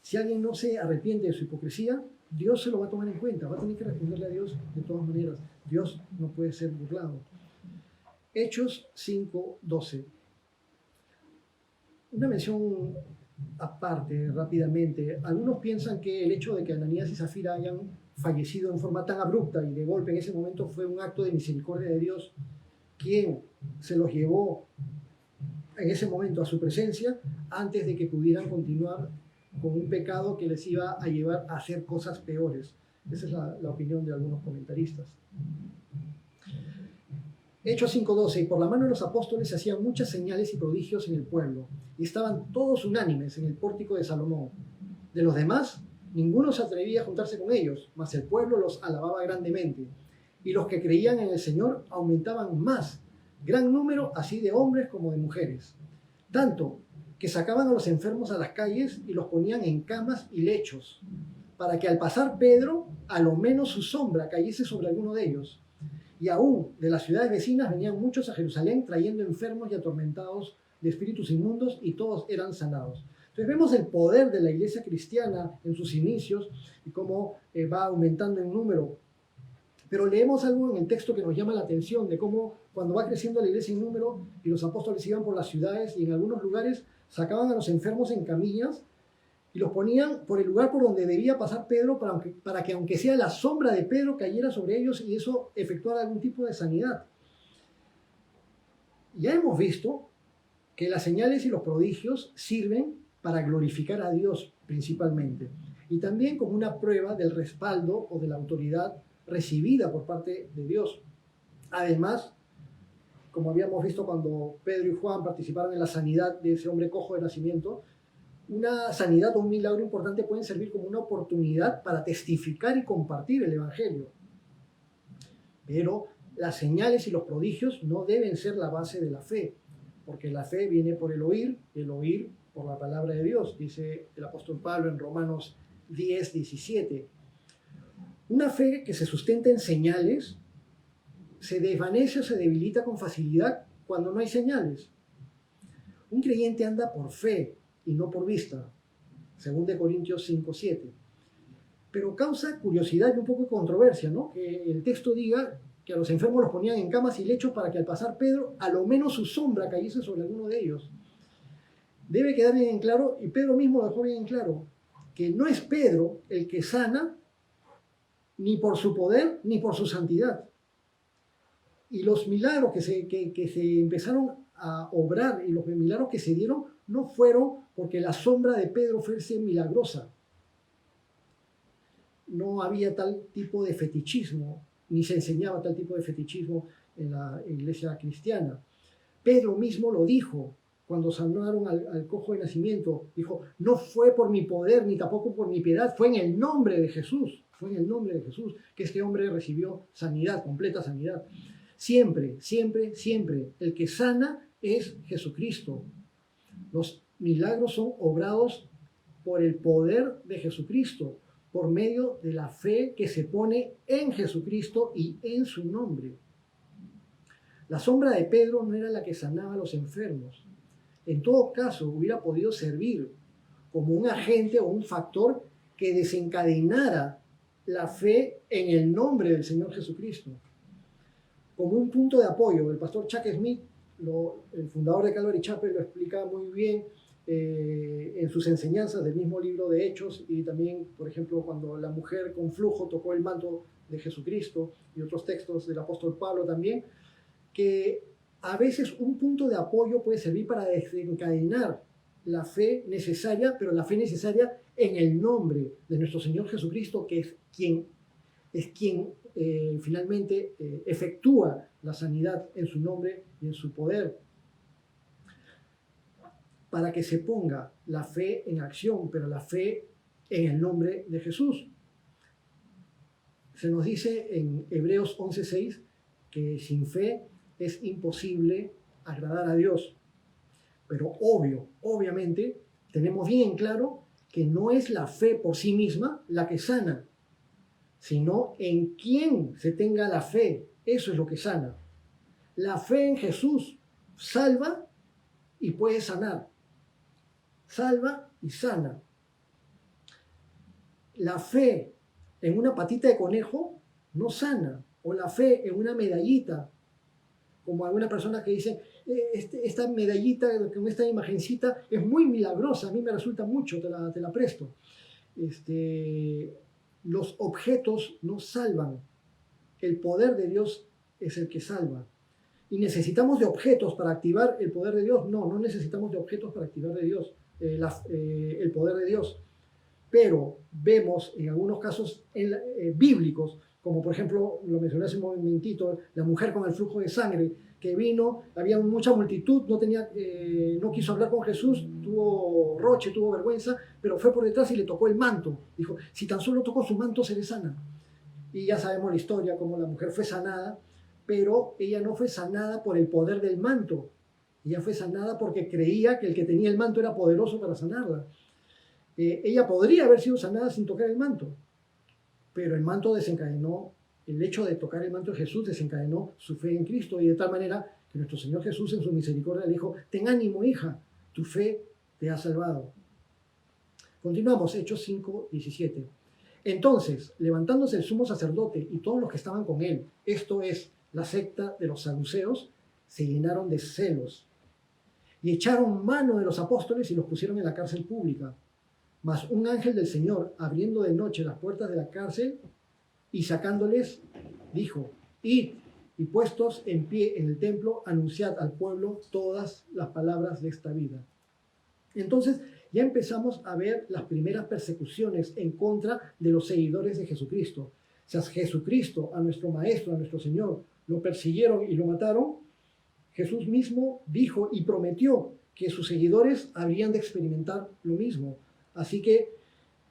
Si alguien no se arrepiente de su hipocresía, Dios se lo va a tomar en cuenta, va a tener que responderle a Dios de todas maneras. Dios no puede ser burlado. Hechos 5:12. Una mención aparte, rápidamente. Algunos piensan que el hecho de que Ananías y Zafira hayan fallecido en forma tan abrupta y de golpe en ese momento fue un acto de misericordia de Dios, quien se los llevó en ese momento a su presencia antes de que pudieran continuar con un pecado que les iba a llevar a hacer cosas peores. Esa es la opinión de algunos comentaristas. Hechos 5:12, y por la mano de los apóstoles se hacían muchas señales y prodigios en el pueblo, y estaban todos unánimes en el pórtico de Salomón. De los demás, ninguno se atrevía a juntarse con ellos, mas el pueblo los alababa grandemente, y los que creían en el Señor aumentaban más, gran número así de hombres como de mujeres, tanto que sacaban a los enfermos a las calles y los ponían en camas y lechos, para que al pasar Pedro, a lo menos su sombra cayese sobre alguno de ellos. Y aún de las ciudades vecinas venían muchos a Jerusalén trayendo enfermos y atormentados de espíritus inmundos, y todos eran sanados. Entonces vemos el poder de la iglesia cristiana en sus inicios y cómo va aumentando en número. Pero leemos algo en el texto que nos llama la atención de cómo cuando va creciendo la iglesia en número y los apóstoles iban por las ciudades y en algunos lugares sacaban a los enfermos en camillas y los ponían por el lugar por donde debía pasar Pedro para que aunque sea la sombra de Pedro cayera sobre ellos y eso efectuara algún tipo de sanidad. Ya hemos visto que las señales y los prodigios sirven para glorificar a Dios principalmente y también como una prueba del respaldo o de la autoridad recibida por parte de Dios. Además, como habíamos visto cuando Pedro y Juan participaron en la sanidad de ese hombre cojo de nacimiento, una sanidad o un milagro importante pueden servir como una oportunidad para testificar y compartir el Evangelio. Pero las señales y los prodigios no deben ser la base de la fe, porque la fe viene por el oír por la palabra de Dios, dice el apóstol Pablo en Romanos 10:17. Una fe que se sustenta en señales se desvanece o se debilita con facilidad cuando no hay señales. Un creyente anda por fe y no por vista, según de Corintios 5:7. Pero causa curiosidad y un poco de controversia, ¿no? Que el texto diga que a los enfermos los ponían en camas y lechos para que al pasar Pedro, a lo menos su sombra cayese sobre alguno de ellos. Debe quedar bien en claro, y Pedro mismo lo dejó bien en claro, que no es Pedro el que sana ni por su poder ni por su santidad. Y los milagros que se empezaron a obrar y los milagros que se dieron no fueron porque la sombra de Pedro fuese milagrosa. No había tal tipo de fetichismo, ni se enseñaba tal tipo de fetichismo en la iglesia cristiana. Pedro mismo lo dijo cuando sanaron al cojo de nacimiento. Dijo, no fue por mi poder ni tampoco por mi piedad, fue en el nombre de Jesús. Fue en el nombre de Jesús que este hombre recibió sanidad, completa sanidad. Siempre, siempre, siempre, el que sana es Jesucristo. Los milagros son obrados por el poder de Jesucristo, por medio de la fe que se pone en Jesucristo y en su nombre. La sombra de Pedro no era la que sanaba a los enfermos. En todo caso, hubiera podido servir como un agente o un factor que desencadenara la fe en el nombre del Señor Jesucristo. Como un punto de apoyo, el pastor Chuck Smith, el fundador de Calvary Chapel, lo explica muy bien en sus enseñanzas del mismo libro de Hechos, y también, por ejemplo, cuando la mujer con flujo tocó el manto de Jesucristo, y otros textos del apóstol Pablo también, que a veces un punto de apoyo puede servir para desencadenar la fe necesaria, pero la fe necesaria en el nombre de nuestro Señor Jesucristo, que es quien finalmente efectúa la sanidad en su nombre y en su poder. Para que se ponga la fe en acción, pero la fe en el nombre de Jesús. Se nos dice en Hebreos 11:6 que sin fe es imposible agradar a Dios. Pero obviamente, tenemos bien en claro que no es la fe por sí misma la que sana, sino en quien se tenga la fe. Eso es lo que sana. La fe en Jesús salva y puede sanar. Salva y sana. La fe en una patita de conejo no sana. O la fe en una medallita, como alguna persona que dice, esta medallita con esta imagencita es muy milagrosa, a mí me resulta mucho, te la presto. Los objetos no salvan. El poder de Dios es el que salva. ¿Y necesitamos de objetos para activar el poder de Dios? No necesitamos de objetos para activar de Dios, el poder de Dios. Pero vemos en algunos casos bíblicos, como por ejemplo, lo mencioné hace un momentito, la mujer con el flujo de sangre, que vino, había mucha multitud, no quiso hablar con Jesús, tuvo roche, tuvo vergüenza, pero fue por detrás y le tocó el manto. Dijo, si tan solo tocó su manto, seré sana. Y ya sabemos la historia, cómo la mujer fue sanada, pero ella no fue sanada por el poder del manto. Ella fue sanada porque creía que el que tenía el manto era poderoso para sanarla. Ella podría haber sido sanada sin tocar el manto, pero el manto desencadenó, el hecho de tocar el manto de Jesús desencadenó su fe en Cristo, y de tal manera que nuestro Señor Jesús en su misericordia le dijo, ten ánimo, hija, tu fe te ha salvado. Continuamos, Hechos 5:17. Entonces, levantándose el sumo sacerdote y todos los que estaban con él, esto es, la secta de los saduceos, se llenaron de celos y echaron mano de los apóstoles y los pusieron en la cárcel pública. Mas un ángel del Señor, abriendo de noche las puertas de la cárcel y sacándoles, dijo, id y puestos en pie en el templo, anunciad al pueblo todas las palabras de esta vida. Entonces ya empezamos a ver las primeras persecuciones en contra de los seguidores de Jesucristo. O sea, Jesucristo, a nuestro Maestro, a nuestro Señor, lo persiguieron y lo mataron. Jesús mismo dijo y prometió que sus seguidores habrían de experimentar lo mismo. Así que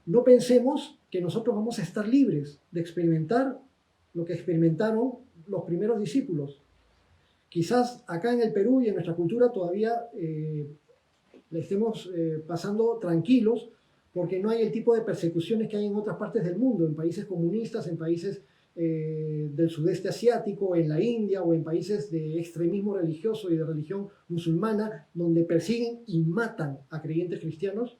no pensemos que nosotros vamos a estar libres de experimentar lo que experimentaron los primeros discípulos. Quizás acá en el Perú y en nuestra cultura todavía le estemos pasando tranquilos porque no hay el tipo de persecuciones que hay en otras partes del mundo, en países comunistas, en países del sudeste asiático, en la India o en países de extremismo religioso y de religión musulmana, donde persiguen y matan a creyentes cristianos.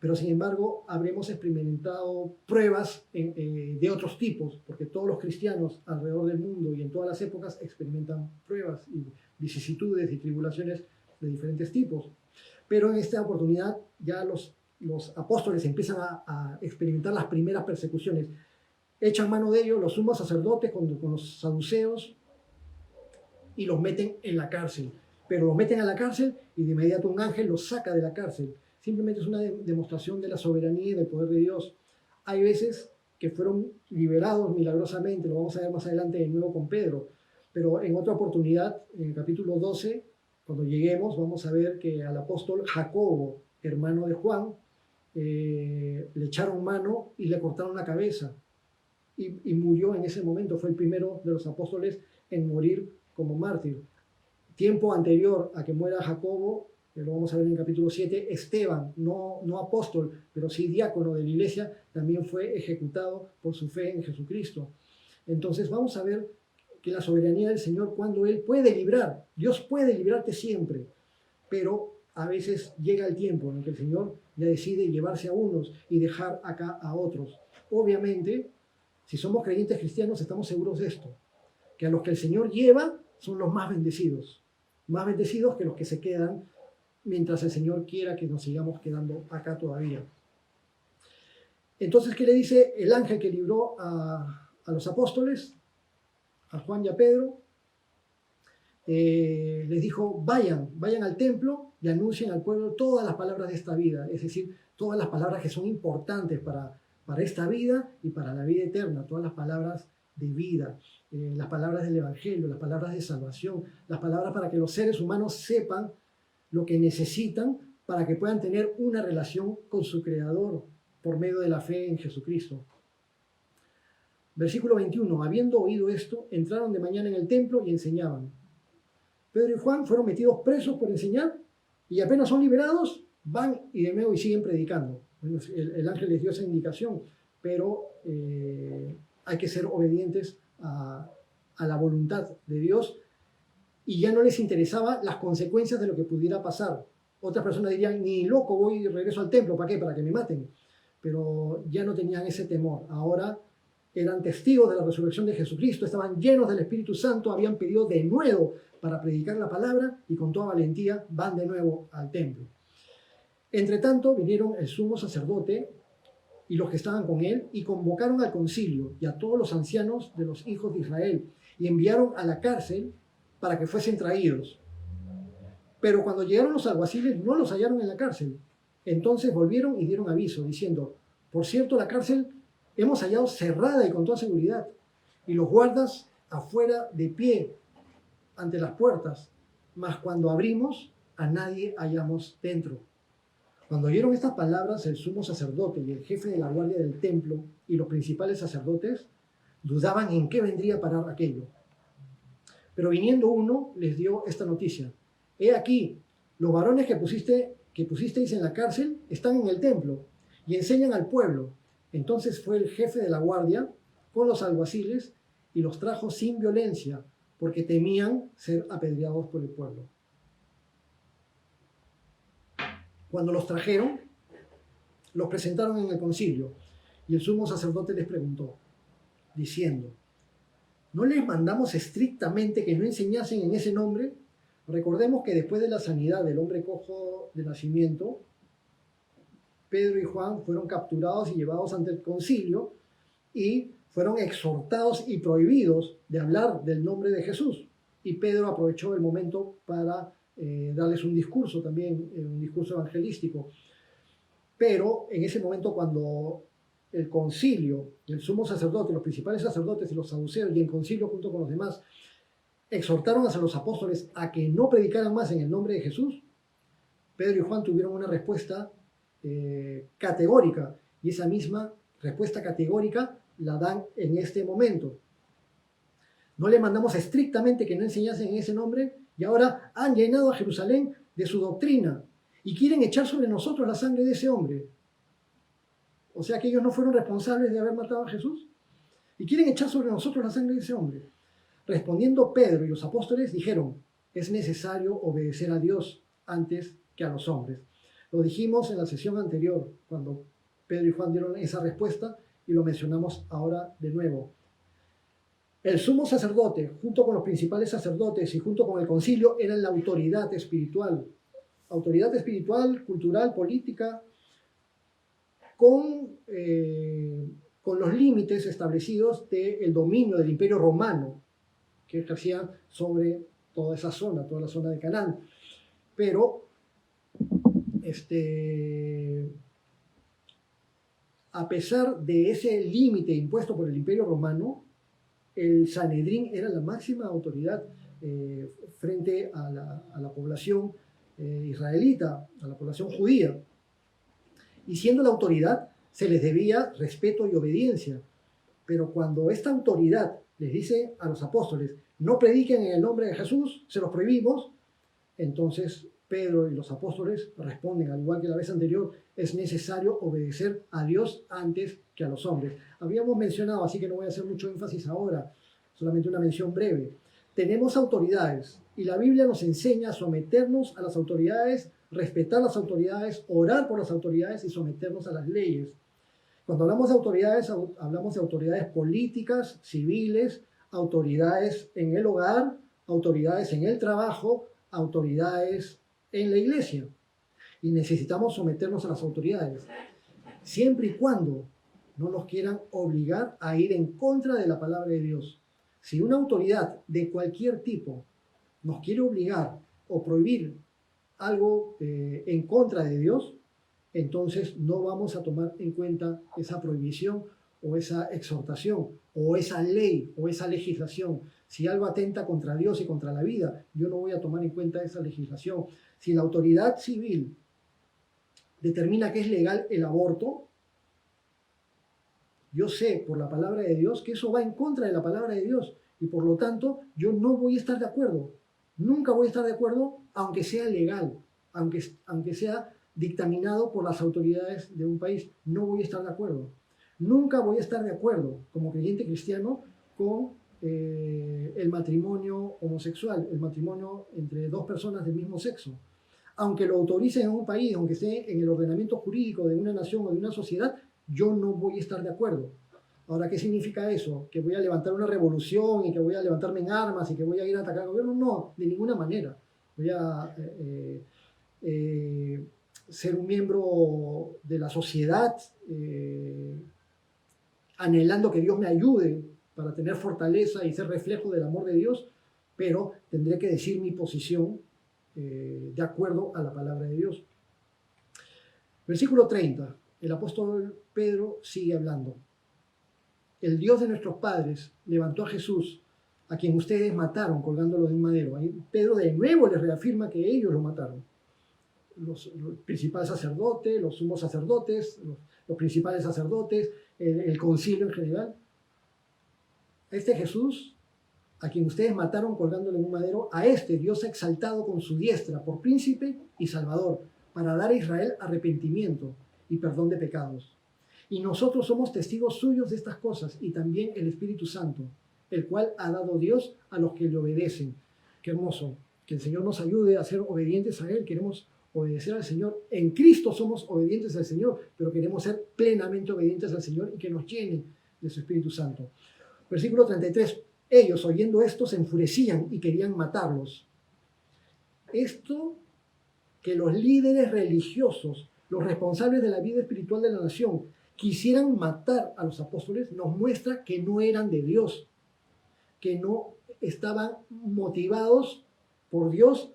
Pero sin embargo, habremos experimentado pruebas de otros tipos, porque todos los cristianos alrededor del mundo y en todas las épocas experimentan pruebas y vicisitudes y tribulaciones de diferentes tipos. Pero en esta oportunidad ya los apóstoles empiezan a experimentar las primeras persecuciones. Echan mano de ellos los sumos sacerdotes con los saduceos y los meten en la cárcel. Pero los meten a la cárcel y de inmediato un ángel los saca de la cárcel. Simplemente es una demostración de la soberanía y del poder de Dios. Hay veces que fueron liberados milagrosamente, lo vamos a ver más adelante de nuevo con Pedro, pero en otra oportunidad, en el capítulo 12, cuando lleguemos, vamos a ver que al apóstol Jacobo, hermano de Juan, le echaron mano y le cortaron la cabeza y murió en ese momento. Fue el primero de los apóstoles en morir como mártir. Tiempo anterior a que muera Jacobo, lo vamos a ver en el capítulo 7, Esteban, no apóstol, pero sí diácono de la iglesia, también fue ejecutado por su fe en Jesucristo. Entonces vamos a ver que la soberanía del Señor, cuando Él puede librar, Dios puede librarte siempre, pero a veces llega el tiempo en el que el Señor ya decide llevarse a unos y dejar acá a otros. Obviamente, si somos creyentes cristianos, estamos seguros de esto, que a los que el Señor lleva son los más bendecidos que los que se quedan mientras el Señor quiera que nos sigamos quedando acá todavía. Entonces, ¿qué le dice el ángel que libró a los apóstoles, a Juan y a Pedro? Les dijo, vayan al templo y anuncien al pueblo todas las palabras de esta vida, es decir, todas las palabras que son importantes para esta vida y para la vida eterna, todas las palabras de vida, las palabras del Evangelio, las palabras de salvación, las palabras para que los seres humanos sepan lo que necesitan para que puedan tener una relación con su Creador, por medio de la fe en Jesucristo. Versículo 21. Habiendo oído esto, entraron de mañana en el templo y enseñaban. Pedro y Juan fueron metidos presos por enseñar y apenas son liberados, van y de nuevo y siguen predicando. Bueno, el ángel les dio esa indicación, pero hay que ser obedientes a la voluntad de Dios y ya no les interesaba las consecuencias de lo que pudiera pasar. Otras personas dirían, ni loco, voy y regreso al templo, ¿para qué? Para que me maten. Pero ya no tenían ese temor. Ahora eran testigos de la resurrección de Jesucristo, estaban llenos del Espíritu Santo, habían pedido de nuevo para predicar la palabra y con toda valentía van de nuevo al templo. Entre tanto vinieron el sumo sacerdote y los que estaban con él y convocaron al concilio y a todos los ancianos de los hijos de Israel y enviaron a la cárcel para que fuesen traídos. Pero cuando llegaron los alguaciles no los hallaron en la cárcel. Entonces volvieron y dieron aviso diciendo, por cierto, la cárcel hemos hallado cerrada y con toda seguridad, y los guardas afuera de pie ante las puertas, mas cuando abrimos a nadie hallamos dentro. Cuando oyeron estas palabras, el sumo sacerdote y el jefe de la guardia del templo y los principales sacerdotes dudaban en qué vendría a parar aquello. Pero viniendo uno, les dio esta noticia. He aquí, los varones que pusisteis en la cárcel están en el templo y enseñan al pueblo. Entonces fue el jefe de la guardia con los alguaciles y los trajo sin violencia, porque temían ser apedreados por el pueblo. Cuando los trajeron, los presentaron en el concilio, y el sumo sacerdote les preguntó, diciendo, ¿no les mandamos estrictamente que no enseñasen en ese nombre? Recordemos que después de la sanidad del hombre cojo de nacimiento, Pedro y Juan fueron capturados y llevados ante el concilio y fueron exhortados y prohibidos de hablar del nombre de Jesús. Y Pedro aprovechó el momento para darles un discurso también, un discurso evangelístico. Pero en ese momento cuando el concilio, el sumo sacerdote, los principales sacerdotes y los saduceos y el concilio junto con los demás exhortaron a los apóstoles a que no predicaran más en el nombre de Jesús, Pedro y Juan tuvieron una respuesta categórica, y esa misma respuesta categórica la dan en este momento. No le mandamos estrictamente que no enseñasen en ese nombre, y ahora han llenado a Jerusalén de su doctrina y quieren echar sobre nosotros la sangre de ese hombre. O sea que ellos no fueron responsables de haber matado a Jesús y quieren echar sobre nosotros la sangre de ese hombre. Respondiendo Pedro y los apóstoles dijeron, es necesario obedecer a Dios antes que a los hombres. Lo dijimos en la sesión anterior, cuando Pedro y Juan dieron esa respuesta, y lo mencionamos ahora de nuevo. El sumo sacerdote, junto con los principales sacerdotes y junto con el concilio, eran la autoridad espiritual, cultural, política, con los límites establecidos del dominio del Imperio Romano, que ejercía sobre toda esa zona, toda la zona de Canaán. Pero a pesar de ese límite impuesto por el Imperio Romano, el Sanedrín era la máxima autoridad frente a la población israelita, a la población judía. Y siendo la autoridad, se les debía respeto y obediencia. Pero cuando esta autoridad les dice a los apóstoles, no prediquen en el nombre de Jesús, se los prohibimos, entonces Pedro y los apóstoles responden, al igual que la vez anterior, es necesario obedecer a Dios antes que a los hombres. Habíamos mencionado, así que no voy a hacer mucho énfasis ahora, solamente una mención breve. Tenemos autoridades y la Biblia nos enseña a someternos a las autoridades, respetar las autoridades, orar por las autoridades y someternos a las leyes. Cuando hablamos de autoridades, hablamos de autoridades políticas, civiles, autoridades en el hogar, autoridades en el trabajo, autoridades en la iglesia. Y necesitamos someternos a las autoridades, siempre y cuando no nos quieran obligar a ir en contra de la palabra de Dios. Si una autoridad de cualquier tipo nos quiere obligar o prohibir algo en contra de Dios, entonces no vamos a tomar en cuenta esa prohibición o esa exhortación o esa ley o esa legislación. Si algo atenta contra Dios y contra la vida, yo no voy a tomar en cuenta esa legislación. Si la autoridad civil determina que es legal el aborto, yo sé por la palabra de Dios que eso va en contra de la palabra de Dios y por lo tanto yo no voy a estar de acuerdo. Nunca voy a estar de acuerdo aunque sea legal, aunque sea dictaminado por las autoridades de un país. No voy a estar de acuerdo. Nunca voy a estar de acuerdo como creyente cristiano con el matrimonio homosexual, el matrimonio entre dos personas del mismo sexo. Aunque lo autoricen en un país, aunque esté en el ordenamiento jurídico de una nación o de una sociedad, yo no voy a estar de acuerdo. Ahora, ¿qué significa eso? ¿Que voy a levantar una revolución y que voy a levantarme en armas y que voy a ir a atacar al gobierno? No, de ninguna manera. Voy a ser un miembro de la sociedad, anhelando que Dios me ayude para tener fortaleza y ser reflejo del amor de Dios, pero tendré que decir mi posición de acuerdo a la palabra de Dios. Versículo 30, el apóstol Pedro sigue hablando. El Dios de nuestros padres levantó a Jesús, a quien ustedes mataron colgándolo de un madero. Ahí Pedro de nuevo les reafirma que ellos lo mataron. Los principales sacerdotes, los sumos sacerdotes, los principales sacerdotes, el concilio en general. Este Jesús, a quien ustedes mataron colgándole en un madero, a este Dios ha exaltado con su diestra por príncipe y salvador, para dar a Israel arrepentimiento y perdón de pecados. Y nosotros somos testigos suyos de estas cosas, y también el Espíritu Santo, el cual ha dado Dios a los que le obedecen. Qué hermoso, que el Señor nos ayude a ser obedientes a Él. Queremos obedecer al Señor. En Cristo somos obedientes al Señor, pero queremos ser plenamente obedientes al Señor y que nos llene de su Espíritu Santo. Versículo 33. Ellos, oyendo esto, se enfurecían y querían matarlos. Esto que los líderes religiosos, los responsables de la vida espiritual de la nación, quisieran matar a los apóstoles, nos muestra que no eran de Dios, que no estaban motivados por Dios,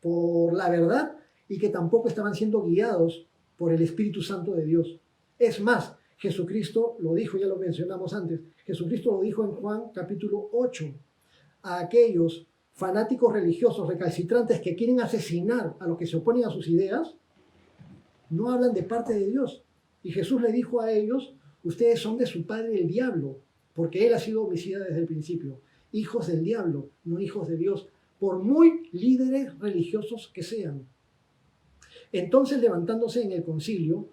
por la verdad, y que tampoco estaban siendo guiados por el Espíritu Santo de Dios. Es más, Jesucristo lo dijo, ya lo mencionamos antes, Jesucristo lo dijo en Juan capítulo 8, a aquellos fanáticos religiosos recalcitrantes que quieren asesinar a los que se oponen a sus ideas, no hablan de parte de Dios. Y Jesús le dijo a ellos, ustedes son de su padre el diablo, porque él ha sido homicida desde el principio. Hijos del diablo, no hijos de Dios, por muy líderes religiosos que sean. Entonces, levantándose en el concilio,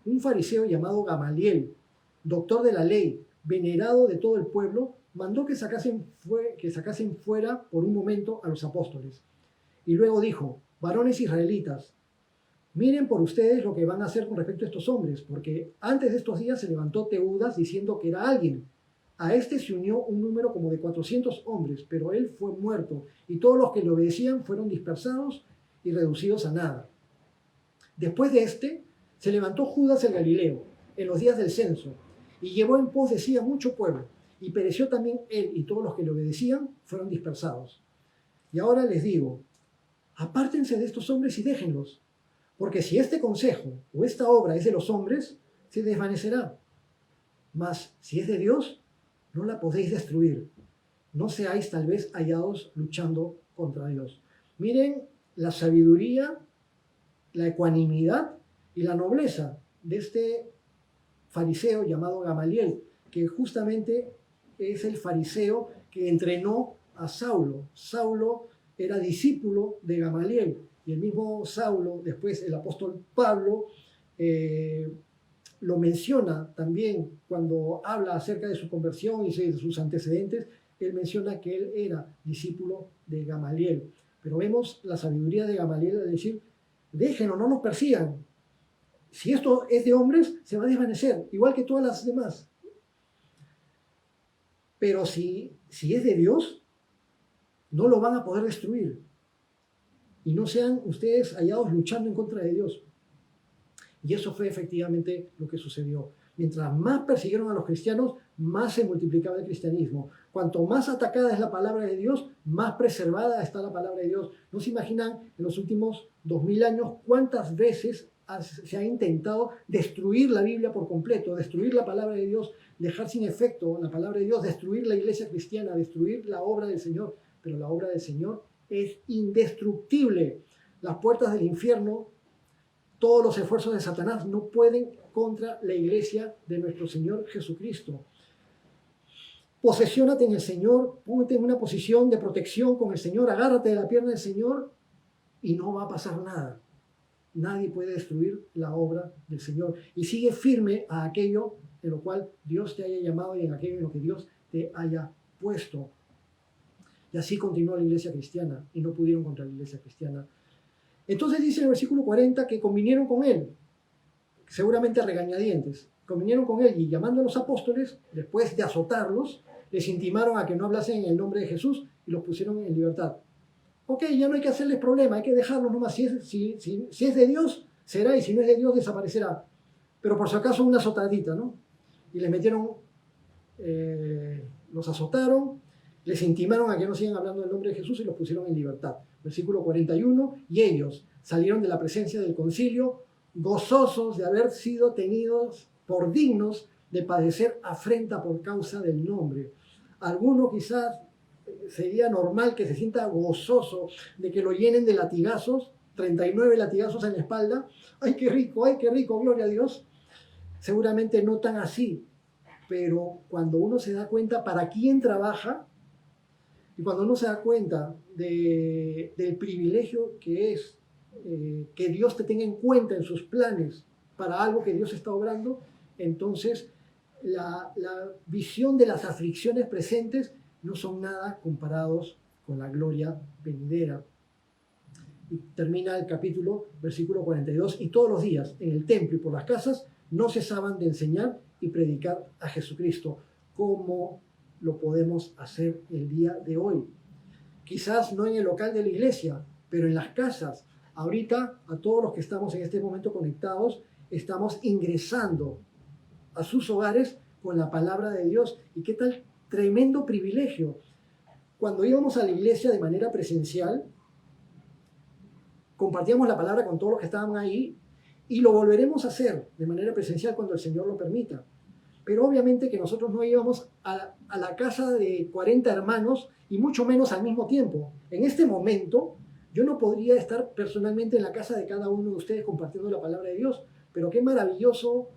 un fariseo llamado Gamaliel, doctor de la ley, venerado de todo el pueblo, mandó que sacasen fuera por un momento a los apóstoles. Y luego dijo, varones israelitas, miren por ustedes lo que van a hacer con respecto a estos hombres, porque antes de estos días se levantó Teudas diciendo que era alguien. A este se unió un número como de 400 hombres, pero él fue muerto, y todos los que le obedecían fueron dispersados y reducidos a nada. Después de este, se levantó Judas el Galileo, en los días del censo, y llevó en pos de sí a mucho pueblo, y pereció también él, y todos los que le obedecían fueron dispersados. Y ahora les digo, apártense de estos hombres y déjenlos, porque si este consejo o esta obra es de los hombres, se desvanecerá. Mas si es de Dios, no la podéis destruir. No seáis tal vez hallados luchando contra Dios. Miren la sabiduría, la ecuanimidad y la nobleza de este fariseo llamado Gamaliel, que justamente es el fariseo que entrenó a Saulo. Saulo era discípulo de Gamaliel, y el mismo Saulo, después el apóstol Pablo, lo menciona también cuando habla acerca de su conversión y de sus antecedentes. Él menciona que él era discípulo de Gamaliel. Pero vemos la sabiduría de Gamaliel de decir, déjenlo, no nos persigan. Si esto es de hombres, se va a desvanecer, igual que todas las demás. Pero si es de Dios, no lo van a poder destruir. Y no sean ustedes hallados luchando en contra de Dios. Y eso fue efectivamente lo que sucedió. Mientras más persiguieron a los cristianos, más se multiplicaba el cristianismo. Cuanto más atacada es la palabra de Dios, más preservada está la palabra de Dios. No se imaginan en los últimos 2000 años cuántas veces se ha intentado destruir la Biblia por completo, destruir la palabra de Dios, dejar sin efecto la palabra de Dios, destruir la iglesia cristiana, destruir la obra del Señor. Pero la obra del Señor es indestructible. Las puertas del infierno, todos los esfuerzos de Satanás no pueden contra la iglesia de nuestro Señor Jesucristo. Posesiónate en el Señor, ponte en una posición de protección con el Señor, agárrate de la pierna del Señor y no va a pasar nada. Nadie puede destruir la obra del Señor. Y sigue firme a aquello en lo cual Dios te haya llamado y en aquello en lo que Dios te haya puesto. Y así continuó la iglesia cristiana y no pudieron contra la iglesia cristiana. Entonces dice en el versículo 40 que convinieron con él, seguramente a regañadientes, convinieron con él y llamando a los apóstoles, después de azotarlos, les intimaron a que no hablasen en el nombre de Jesús y los pusieron en libertad. Ok, ya no hay que hacerles problema, hay que dejarlos nomás. Si es de Dios, será, y si no es de Dios, desaparecerá. Pero por si acaso una azotadita, ¿no? Y les metieron, los azotaron, les intimaron a que no sigan hablando del nombre de Jesús y los pusieron en libertad. Versículo 41, y ellos salieron de la presencia del concilio gozosos de haber sido tenidos por dignos de padecer afrenta por causa del nombre. Alguno quizás sería normal que se sienta gozoso de que lo llenen de latigazos, 39 latigazos en la espalda. ¡Ay, qué rico, gloria a Dios! Seguramente no tan así, pero cuando uno se da cuenta para quién trabaja y cuando uno se da cuenta del privilegio que es que Dios te tenga en cuenta en sus planes para algo que Dios está obrando, entonces la visión de las aflicciones presentes no son nada comparados con la gloria venidera. Y termina el capítulo, versículo 42, y todos los días en el templo y por las casas no cesaban de enseñar y predicar a Jesucristo, como lo podemos hacer el día de hoy. Quizás no en el local de la iglesia, pero en las casas. Ahorita, a todos los que estamos en este momento conectados, estamos ingresando a sus hogares con la palabra de Dios. ¿Y qué tal tremendo privilegio? Cuando íbamos a la iglesia de manera presencial, compartíamos la palabra con todos los que estaban ahí y lo volveremos a hacer de manera presencial cuando el Señor lo permita. Pero obviamente que nosotros no íbamos a la casa de 40 hermanos y mucho menos al mismo tiempo. En este momento, yo no podría estar personalmente en la casa de cada uno de ustedes compartiendo la palabra de Dios, pero qué maravilloso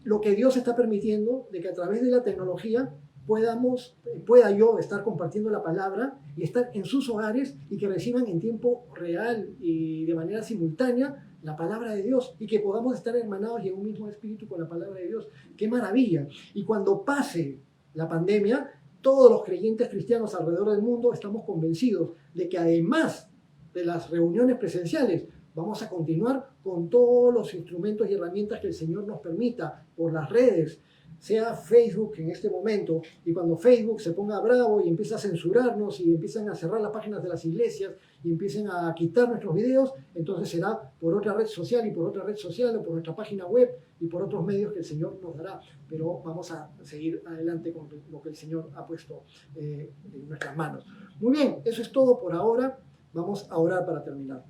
lo que Dios está permitiendo de que a través de la tecnología pueda yo estar compartiendo la palabra y estar en sus hogares y que reciban en tiempo real y de manera simultánea la palabra de Dios y que podamos estar hermanados y en un mismo espíritu con la palabra de Dios. ¡Qué maravilla! Y cuando pase la pandemia, todos los creyentes cristianos alrededor del mundo estamos convencidos de que además de las reuniones presenciales, vamos a continuar con todos los instrumentos y herramientas que el Señor nos permita por las redes, sea Facebook en este momento, y cuando Facebook se ponga bravo y empieza a censurarnos y empiezan a cerrar las páginas de las iglesias y empiecen a quitar nuestros videos, entonces será por otra red social y por otra red social o por nuestra página web y por otros medios que el Señor nos dará. Pero vamos a seguir adelante con lo que el Señor ha puesto en nuestras manos. Muy bien, eso es todo por ahora. Vamos a orar para terminar.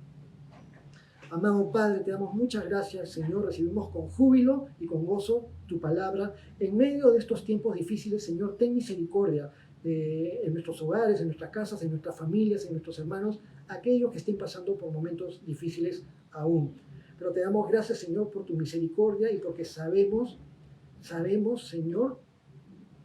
Amado Padre, te damos muchas gracias, Señor. Recibimos con júbilo y con gozo tu palabra. En medio de estos tiempos difíciles, Señor, ten misericordia en nuestros hogares, en nuestras casas, en nuestras familias, en nuestros hermanos, aquellos que estén pasando por momentos difíciles aún. Pero te damos gracias, Señor, por tu misericordia y porque sabemos, Señor,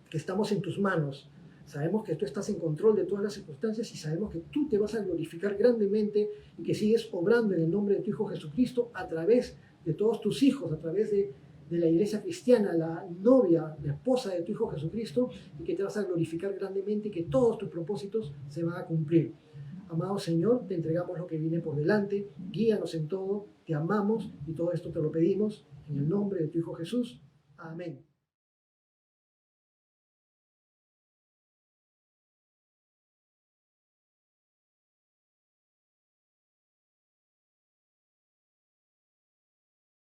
que estamos en tus manos. Sabemos que tú estás en control de todas las circunstancias y sabemos que tú te vas a glorificar grandemente y que sigues obrando en el nombre de tu Hijo Jesucristo a través de todos tus hijos, a través de la iglesia cristiana, la novia, la esposa de tu Hijo Jesucristo, y que te vas a glorificar grandemente y que todos tus propósitos se van a cumplir. Amado Señor, te entregamos lo que viene por delante, guíanos en todo, te amamos y todo esto te lo pedimos en el nombre de tu Hijo Jesús. Amén.